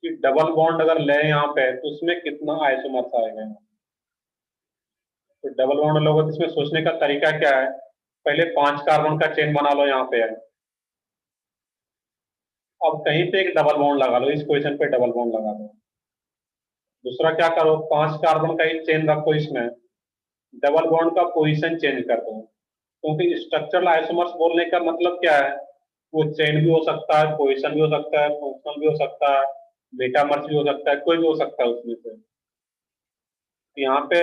कि डबल बॉन्ड अगर ले यहाँ पे तो उसमें कितना आइसोमर्स आएगा यहाँ। तो डबल बॉन्ड लोगों, इसमें सोचने का तरीका क्या है, पहले 5 कार्बन का चेन बना लो यहाँ पे। अब कहीं पे एक डबल बॉन्ड लगा लो, इस पोजीशन पे डबल बॉन्ड लगा दो। दूसरा क्या करो, 5 कार्बन का ही चेन रखो, इसमें डबल बॉन्ड का पोजीशन चेंज कर दो। क्योंकि स्ट्रक्चरल आइसोमर्स बोलने का मतलब क्या है, वो चेन भी हो सकता है, पोजीशन भी हो सकता है, फंक्शनल भी हो सकता है, मेटामर्स भी हो सकता है, कोई भी हो सकता है उसमें से। यहाँ पे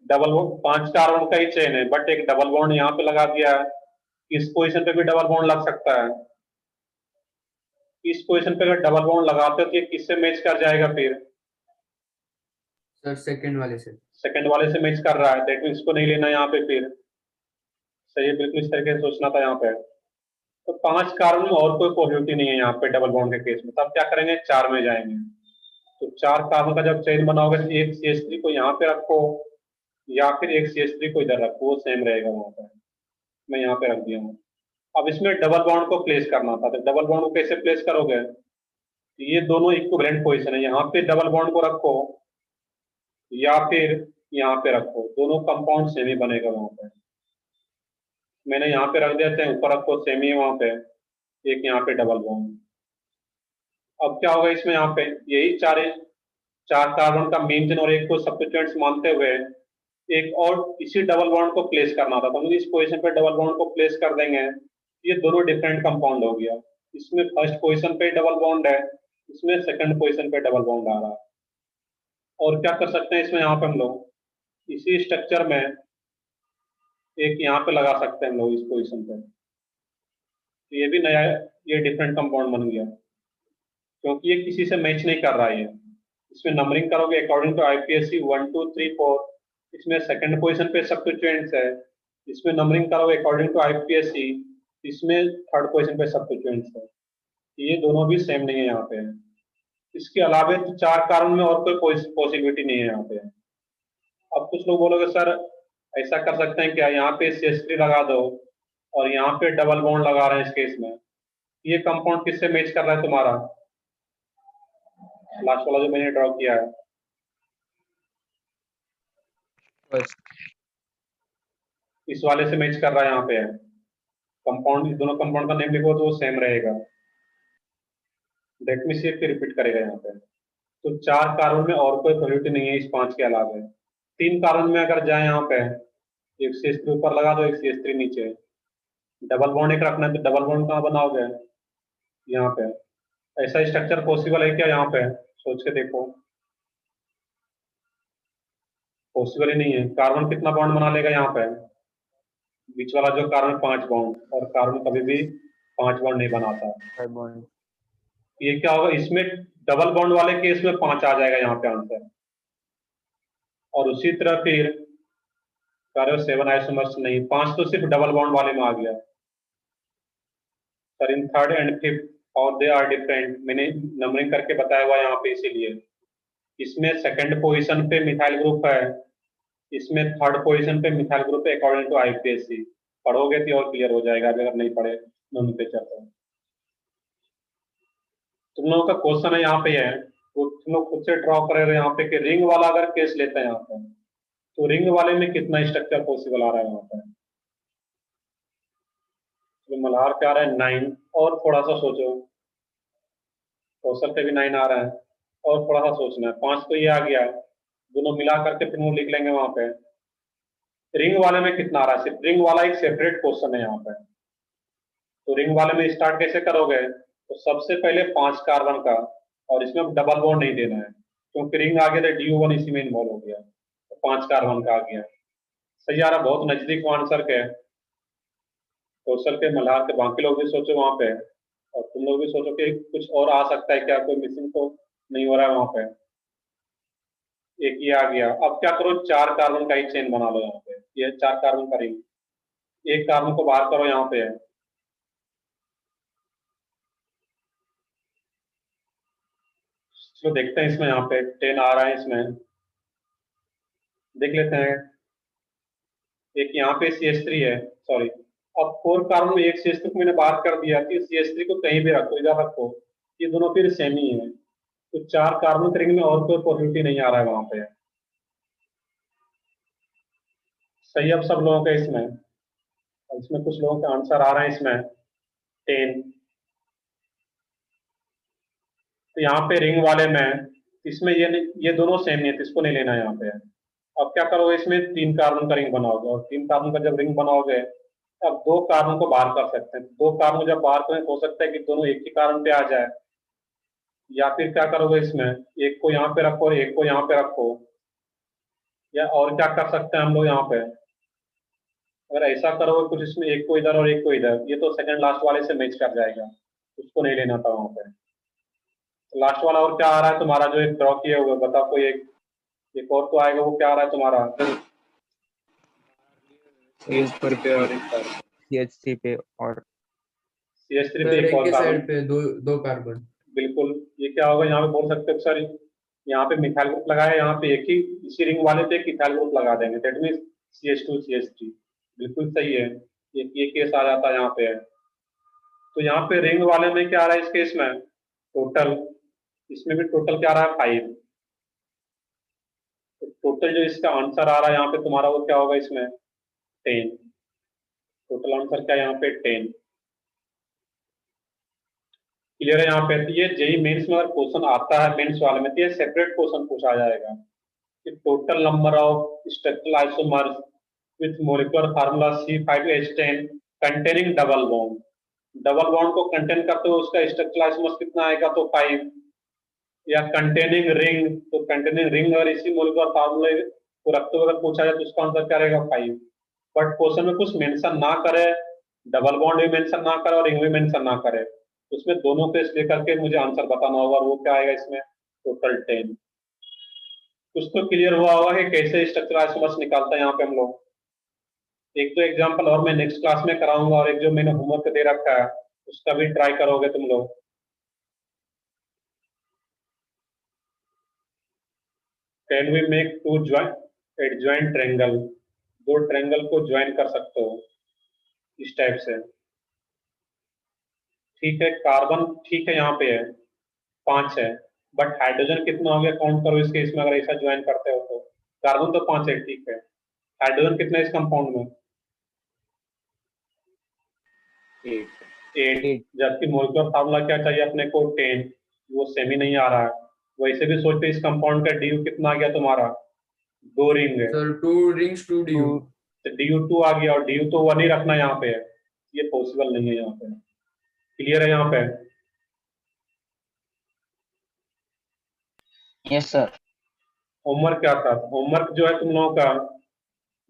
डबल बॉन्ड 5 कार्बन का ही चेन है, बट एक डबल बॉन्ड यहाँ पे लगा दिया है, इस पोजीशन पे भी डबल बॉन्ड लग सकता है। इस पोजीशन पे अगर डबल बॉन्ड लगाते हो तो ये किससे मैच कर जाएगा फिर, सर सेकंड वाले से। सेकंड वाले से मैच कर रहा है, दैट मीन्स इसको नहीं लेना यहाँ पे फिर, सही है बिल्कुल इस तरीके से सोचना था यहाँ पे। तो 5 कार्बन में और कोई पॉसिबिलिटी नहीं है यहाँ पे डबल बॉन्ड के केस में, तब क्या करेंगे 4 में जाएंगे। तो 4 कार्बन का जब चेन बनाओगे तो एक CH3 को यहाँ पे रखो या फिर एक CH3 को इधर रखो, वो सेम रहेगा वहां पर। मैं यहाँ पे रख दिया हूँ। अब इसमें डबल बॉन्ड को प्लेस करना था, तो डबल बॉन्ड को कैसे प्लेस करोगे, ये दोनों इक्विवेलेंट पोजीशन है, यहाँ पे डबल बॉन्ड को रखो या फिर यहाँ पे रखो, दोनों कंपाउंड सेम ही बनेगा वहां पे। मैंने यहाँ पे रख दिया, चाहे ऊपर रखो सेम ही है वहां पे, एक यहाँ पे डबल बॉन्ड। अब क्या होगा इसमें, यहाँ पे यही 4 कार्बन का मेन चेन और एक को सब्स्टिट्यूएंट्स मानते हुए एक और इसी डबल बॉन्ड को प्लेस करना था, तो हम इस पोजीशन पे डबल बॉन्ड को प्लेस कर देंगे। ये दोनों डिफरेंट कंपाउंड हो गया, इसमें फर्स्ट पोजीशन पे डबल बॉन्ड है, इसमें सेकंड पोजीशन पे डबल बॉन्ड आ रहा है। और क्या कर सकते हैं इसमें, यहाँ पे हम लोग इसी स्ट्रक्चर में एक यहाँ पे लगा सकते हैं हम लोग इस पोजीशन पे, तो ये भी नया, ये डिफरेंट कंपाउंड बन गया। क्योंकि ये किसी से मैच नहीं कर रहा है। इसमें नंबरिंग करोगे अकॉर्डिंग टू आईपीएससी 1 2 3 4, इसमें सेकंड पोजीशन पे सब्स्टिट्यूएंट्स है। इसमें नंबरिंग करोगे अकॉर्डिंग टू आईपीएससी, इसमें थर्ड पोजीशन पे सब्स्टिट्यूएंट्स है। ये दोनों भी सेम नहीं है यहाँ पे। इसके अलावा तो 4 कार्बन में और कोई पॉसिबिलिटी नहीं है यहाँ पे। अब कुछ लोग बोलोगे सर ऐसा कर सकते हैं क्या, यहाँ पे CH3 लगा दो और यहाँ पे डबल बॉन्ड लगा रहे हैं इस केस में, ये कंपाउंड किससे मैच कर रहा है तुम्हारा? लास्ट वाला जो मैंने ड्रॉ किया है फर्स्ट। इस वाले से मैच कर रहा है यहाँ पे कंपाउंड। इस दोनों कंपाउंड का नेम लिखो तो वो सेम रहेगा। डेट में सिर्फ रिपीट करेगा यहाँ पे। तो 4 कार्बन में और कोई प्रोबेबिलिटी नहीं है इस 5 के अलावा। 3 कार्बन में अगर जाए यहाँ पे, एक CH3 ऊपर लगा दो, एक CH3 नीचे, डबल बॉन्ड एक रखना है तो डबल बॉन्ड कहाँ बनाओगे? यहाँ पे। ऐसा स्ट्रक्चर पॉसिबल है क्या यहाँ पे? सोच के देखो, पॉसिबल ही नहीं है। कार्बन कितना बॉन्ड बना लेगा यहाँ पे? बीच वाला जो कार्बन 5 बॉन्ड, और कार्बन कभी भी 5 बॉन्ड नहीं बनाता। 5 बॉन्ड। ये क्या होगा, इसमें डबल बॉन्ड वाले केस में 5 आ जाएगा यहाँ पे आंसर। और उसी तरह फिर कार्बन 7 आइसोमर्स नहीं, 5 तो सिर्फ डबल बॉन्ड वाले में आ गया। Sir in third and fifth और दे आर डिफरेंट, मैंने नंबरिंग करके बताया हुआ यहाँ पे इसीलिए। इसमें सेकंड पोजीशन पे मिथाइल ग्रुप है, इसमें थर्ड पोजीशन पे मिथाइल ग्रुप है अकॉर्डिंग टू आईपीएससी। पढ़ोगे तो और क्लियर हो जाएगा, अगर नहीं पढ़े नोमेनक्लेचर तो। तुम लोगों का क्वेश्चन है यहाँ पे है, तो तुम लोग खुद से ड्रॉ करें यहाँ पे कि रिंग वाला अगर केस लेते हैं यहाँ पे, तो रिंग वाले में कितना स्ट्रक्चर पॉसिबल आ रहा है यहाँ पे? तो मल्हार क्या आ रहा है 9, और थोड़ा सा सोचो, कौशल पे भी 9 आ रहा है, और थोड़ा सा सोचना है। 5 तो ये आ गया, दोनों मिला करके फिर वो लिख लेंगे वहां पे। रिंग वाले में कितना आ रहा है? सिर्फ रिंग वाला एक सेपरेट क्वेश्चन है यहाँ पे। तो रिंग वाले में स्टार्ट कैसे करोगे? तो सबसे पहले 5 कार्बन का, और इसमें डबल बॉन्ड नहीं देना है क्योंकि रिंग आ गया तो DO1 इसी में इन्वॉल्व हो गया, तो 5 कार्बन का आ गया। सही आ रहा, बहुत नजदीक आंसर के। कौशल के, मल्हार के, बाकी लोग भी सोचो वहां पे, और तुम लोग भी सोचो कि कुछ और आ सकता है क्या, कोई मिसिंग तो नहीं हो रहा है वहां पे। एक ये आ गया। अब क्या करो, 4 कार्बन का ही चेन बना लो यहाँ पे। ये 4 कार्बन का रिंग, एक कार्बन को बाहर करो यहाँ पे। चलो देखते हैं इसमें, यहाँ पे 10 आ रहा है इसमें, देख लेते हैं। एक यहाँ पे CH3 है, सॉरी। अब 4 कार्बन में एक CH3 को मैंने बाहर कर दिया कि CH3 को कहीं भी रखो, इधर रखो, ये दोनों फिर सेम ही है। तो 4 कार्बन के रिंग में और कोई पॉसिबिलिटी नहीं आ रहा है वहां पे। सही अब सब लोगों का इसमें। अब इसमें कुछ लोगों का आंसर आ रहा है इसमें 10। तो यहाँ पे रिंग वाले में, इसमें ये दोनों सेम नहीं है, तो इसको नहीं लेना है यहाँ पे। अब क्या करोगे, इसमें 3 कार्बन का रिंग बनाओगे, और 3 कार्बन का जब रिंग बनाओगे, अब 2 कार्बन को बाहर कर सकते हैं। 2 कार्बन जब बाहर करें, हो सकता है कि दोनों एक ही कार्बन पे आ जाए, या फिर क्या करोगे, इसमें एक को यहाँ पे रखो और एक को यहाँ पे रखो, या और क्या कर सकते हैं हम लोग यहाँ पे। अगर ऐसा करोगे कुछ, इसमें एक को इधर और एक को इधर, ये तो सेकंड लास्ट वाले से मैच कर जाएगा, उसको नहीं लेना था वहां पे। तो लास्ट वाला और क्या आ रहा है तुम्हारा, जो एक ड्रॉ किए हुए, बताओ कोई एक और तो आएगा, वो क्या आ रहा है तुम्हारा? ऊपर पे और CH3 पे और CH3 पे सर एक एक और के कार्बन। साइड पे दो कार्बन। बिल्कुल, ये क्या होगा, यहाँ पे बोल सकते हो सर, यहाँ पे मिथाइल ग्रुप लगाया, यहाँ पे एक ही इसी रिंग वाले पे एक इथाइल ग्रुप लगा देंगे, दैट मीन्स CH2 CH3। बिल्कुल सही है, ये केस आ जाता है यहाँ पे। तो यहाँ पे रिंग वाले में क्या आ रहा है इस केस में, टोटल, इसमें भी टोटल क्या आ रहा है 5। तो टोटल जो इसका आंसर आ रहा है यहाँ पे तुम्हारा, वो क्या होगा इसमें 10। टोटल आंसर क्या है यहाँ पे 10। क्लियर है यहाँ पे? तो ये जेई मेंस में अगर क्वेश्चन आता है मेंस वाले में, तो ये सेपरेट क्वेश्चन पूछा जाएगा कि total number of structural isomers with molecular formula C5H10 containing double bond. Double bond को कंटेन करते हुए उसका स्ट्रक्चरल आइसोमर्स कितना आएगा, तो 5। या कंटेनिंग रिंग, तो कंटेनिंग रिंग अगर इसी मोलिकुलर फार्मूले को रखते हुए अगर पूछा जाए तो उसका आंसर क्या रहेगा 5। बट क्वेश्चन में कुछ मेंशन ना करे, डबल बॉन्ड भी मेंशन ना करे और रिंग भी मेंशन ना करे, उसमें दोनों को इसलिए करके मुझे आंसर बताना होगा, और वो क्या आएगा इसमें, टोटल 10। कुछ तो क्लियर हुआ होगा कि कैसे स्ट्रक्चर आइसोमर्स निकालते हैं यहाँ पे हम लोग। एक तो एग्जांपल और मैं नेक्स्ट क्लास में कराऊंगा, और एक जो मैंने होमवर्क दे रखा है उसका भी ट्राई करोगे तुम लोग। Can we make two adjoint triangle, दो ट्रायंगल को ज्वाइन कर सकते हो इस टाइप से। ठीक है, कार्बन ठीक है यहाँ पे है 5 है, बट हाइड्रोजन कितना हो गया काउंट करो इसके, इसमें अगर ऐसा ज्वाइन करते हो तो। कार्बन तो 5 है ठीक है, हाइड्रोजन कितना है इस कंपाउंड में, 8। जबकि मोलिकुलर फार्मूला क्या चाहिए अपने को, 10। वो सेम ही नहीं आ रहा है। वैसे भी सोचते इस कंपाउंड का ड्यू कितना आ गया तुम्हारा, 2 रिंग है, सर 2 rings 2 du। तो ड्यू 2 आ गया, और ड्यू तो 1 ही रखना यहाँ पे है, ये पॉसिबल नहीं है यहाँ पे। क्लियर है यहाँ पे? Yes sir. होमवर्क क्या था, होमवर्क जो है तुम लोगों का,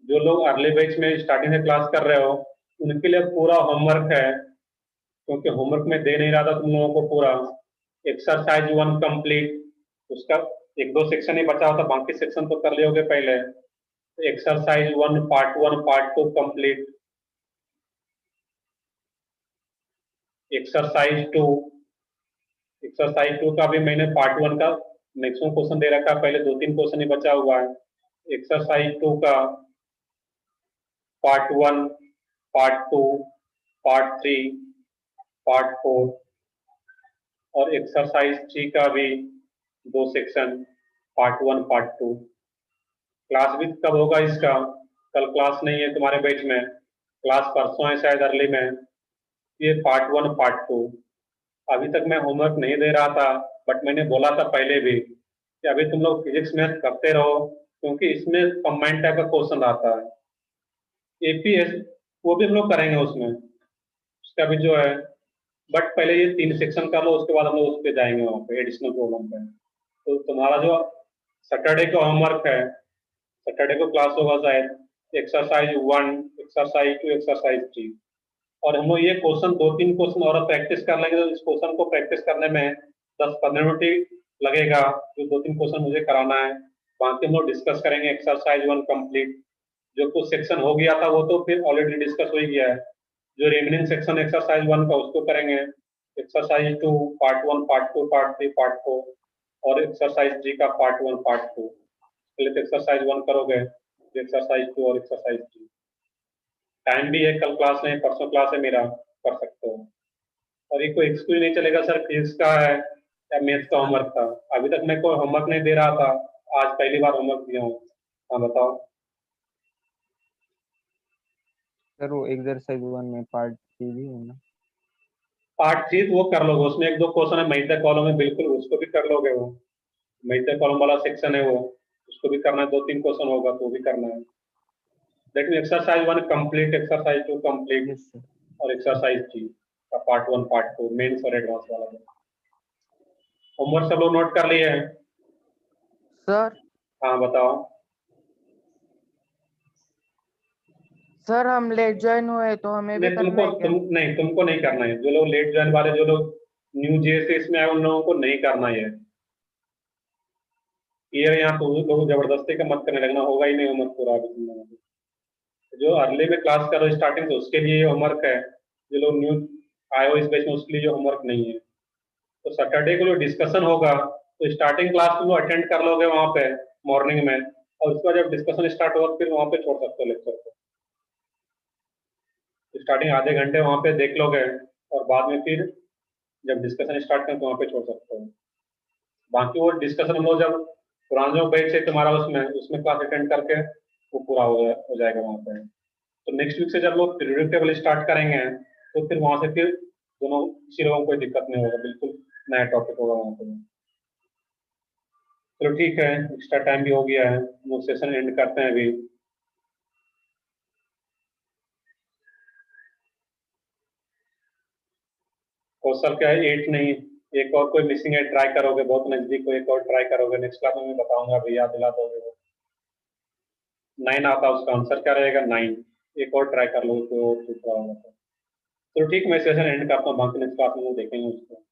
जो लोग अर्ली बैच में स्टार्टिंग से क्लास कर रहे हो उनके लिए पूरा होमवर्क है, क्योंकि होमवर्क में दे नहीं रहा था तुम लोगों को पूरा। एक्सरसाइज 1 कंप्लीट, उसका 1-2 सेक्शन ही बचा होता, बाकी सेक्शन तो कर लियोगे पहले। Exercise 1 part 1 part 2 complete. Exercise 2 का भी मैंने पार्ट 1 का मैक्सिमम क्वेश्चन दे रखा है, पहले 2-3 क्वेश्चन ही बचा हुआ है। एक्सरसाइज 2 का पार्ट 1 पार्ट 2 पार्ट 3 पार्ट 4, और एक्सरसाइज 3 का भी 2 सेक्शन, पार्ट 1 पार्ट 2। क्लास भी कब होगा इसका, कल क्लास नहीं है तुम्हारे बैच में, क्लास परसों है शायद अर्ली में। ये पार्ट 1 पार्ट 2। अभी तक मैं होमवर्क नहीं दे रहा था, बट मैंने बोला था पहले भी कि अभी तुम लोग फिजिक्स मैथ करते रहो, क्योंकि इसमें कंबाइंड टाइप का क्वेश्चन आता है। एपीएस वो भी हम लोग करेंगे उसमें, उसका भी जो है, बट पहले ये 3 सेक्शन कर लो, उसके बाद हम लोग उस पर जाएंगे वहाँ पे एडिशनल प्रॉब्लम पे। तो तुम्हारा जो सैटरडे का होमवर्क है, सैटरडे को क्लास होगा शायद, एक्सरसाइज 1 एक्सरसाइज 2 एक्सरसाइज 3, और हम लोग ये क्वेश्चन 2-3 क्वेश्चन और प्रैक्टिस कर लेंगे, तो इस क्वेश्चन को प्रैक्टिस करने में 10-15 मिनट ही लगेगा, जो 2-3 क्वेश्चन मुझे कराना है। बाकी हम लोग डिस्कस करेंगे एक्सरसाइज 1 कंप्लीट। जो कुछ सेक्शन हो गया था वो तो फिर ऑलरेडी डिस्कस हो ही गया है, जो रिमेनिंग सेक्शन एक्सरसाइज 1 का उसको करेंगे। Exercise 2 part 1 part 2 part 3 part 4, और एक्सरसाइज 3 का पार्ट 1 पार्ट 2। पहले तो एक्सरसाइज 1 करोगे, फिर एक्सरसाइज 2 और एक्सरसाइज 3। टाइम भी है, कल क्लास नहीं, परसों क्लास है मेरा, कर सकते हो। और ये कोई एक्सक्यूज नहीं चलेगा सर फिजिक्स का है या मैथ्स का होमवर्क था, अभी तक मैं कोई होमवर्क नहीं दे रहा था, आज पहली बार होमवर्क दिया हूँ। हाँ बताओ। सर वो एक्सरसाइज 1 में पार्ट 3 भी है ना? पार्ट 3 वो कर लोगे, उसमें 1-2 क्वेश्चन है मध्य कॉलम है, बिल्कुल उसको भी कर लोगे। वो मध्य कॉलम वाला सेक्शन है वो, उसको भी करना है, 2-3 क्वेश्चन होगा तो भी करना है। लेकिन exercise 1 complete, exercise 2 complete, yes sir. और एक्सरसाइज 3 का पार्ट 1 पार्ट 2 मेंस और एडवांस वाला। होमवर्क सब लोग नोट कर लिए हैं? सर हाँ बताओ। सर हम लेट ज्वाइन हुए तो हमें भी नहीं करना है क्या? तुमको नहीं करना है, जो लोग लेट ज्वाइन वाले, जो लोग न्यू जेएसए इसमें आए उन लोगों को नहीं करना है क्लियर। यहाँ तो लोग जबरदस्ती का मत करने लगना, होगा ही नहीं होमवर्क पूरा अभी तुम लोगों को। जो अर्ली में क्लास करो स्टार्टिंग से, उसके लिए होमवर्क है। जो लोग न्यू आए हो इस बैच में उसके लिए जो होमवर्क नहीं है। तो सैटरडे को जो डिस्कशन होगा, तो स्टार्टिंग क्लास तुम लोग अटेंड कर लोगे वहाँ पे मॉर्निंग में, और उसके बाद जब डिस्कशन स्टार्ट होगा फिर वहाँ पे छोड़ सकते हो लेक्चर को। स्टार्टिंग आधे घंटे वहाँ पे देख लोगे, और बाद में फिर जब डिस्कशन स्टार्ट करें तो वहाँ पे छोड़ सकते हो। बाकी वो डिस्कशन हम लोग जब पुराना जो बैच है तुम्हारा उसमें क्लास अटेंड करके वो पूरा हो जाएगा वहाँ पे। तो नेक्स्ट वीक से जब लोग पीरियडिक टेबल स्टार्ट करेंगे, तो फिर वहाँ से फिर दोनों किसी लोगों को कोई दिक्कत नहीं होगा, बिल्कुल नया टॉपिक होगा वहाँ पे। चलो ठीक है, एक्स्ट्रा टाइम भी हो गया है, हम लोग सेशन एंड करते हैं अभी। कौशल क्या है 8 नहीं, एक और कोई मिसिंग है, ट्राई करोगे, बहुत नजदीक को एक और ट्राई करोगे, नेक्स्ट क्लास में मैं बताऊंगा भैया, दिला दोगे वो। 9 आता उसका आंसर क्या रहेगा, 9। एक और ट्राई कर लो तो दूसरा होगा तो। तो ठीक, मैं सेशन एंड करता हूँ, बाकी नेक्स्ट क्लास में वो देखेंगे उसको।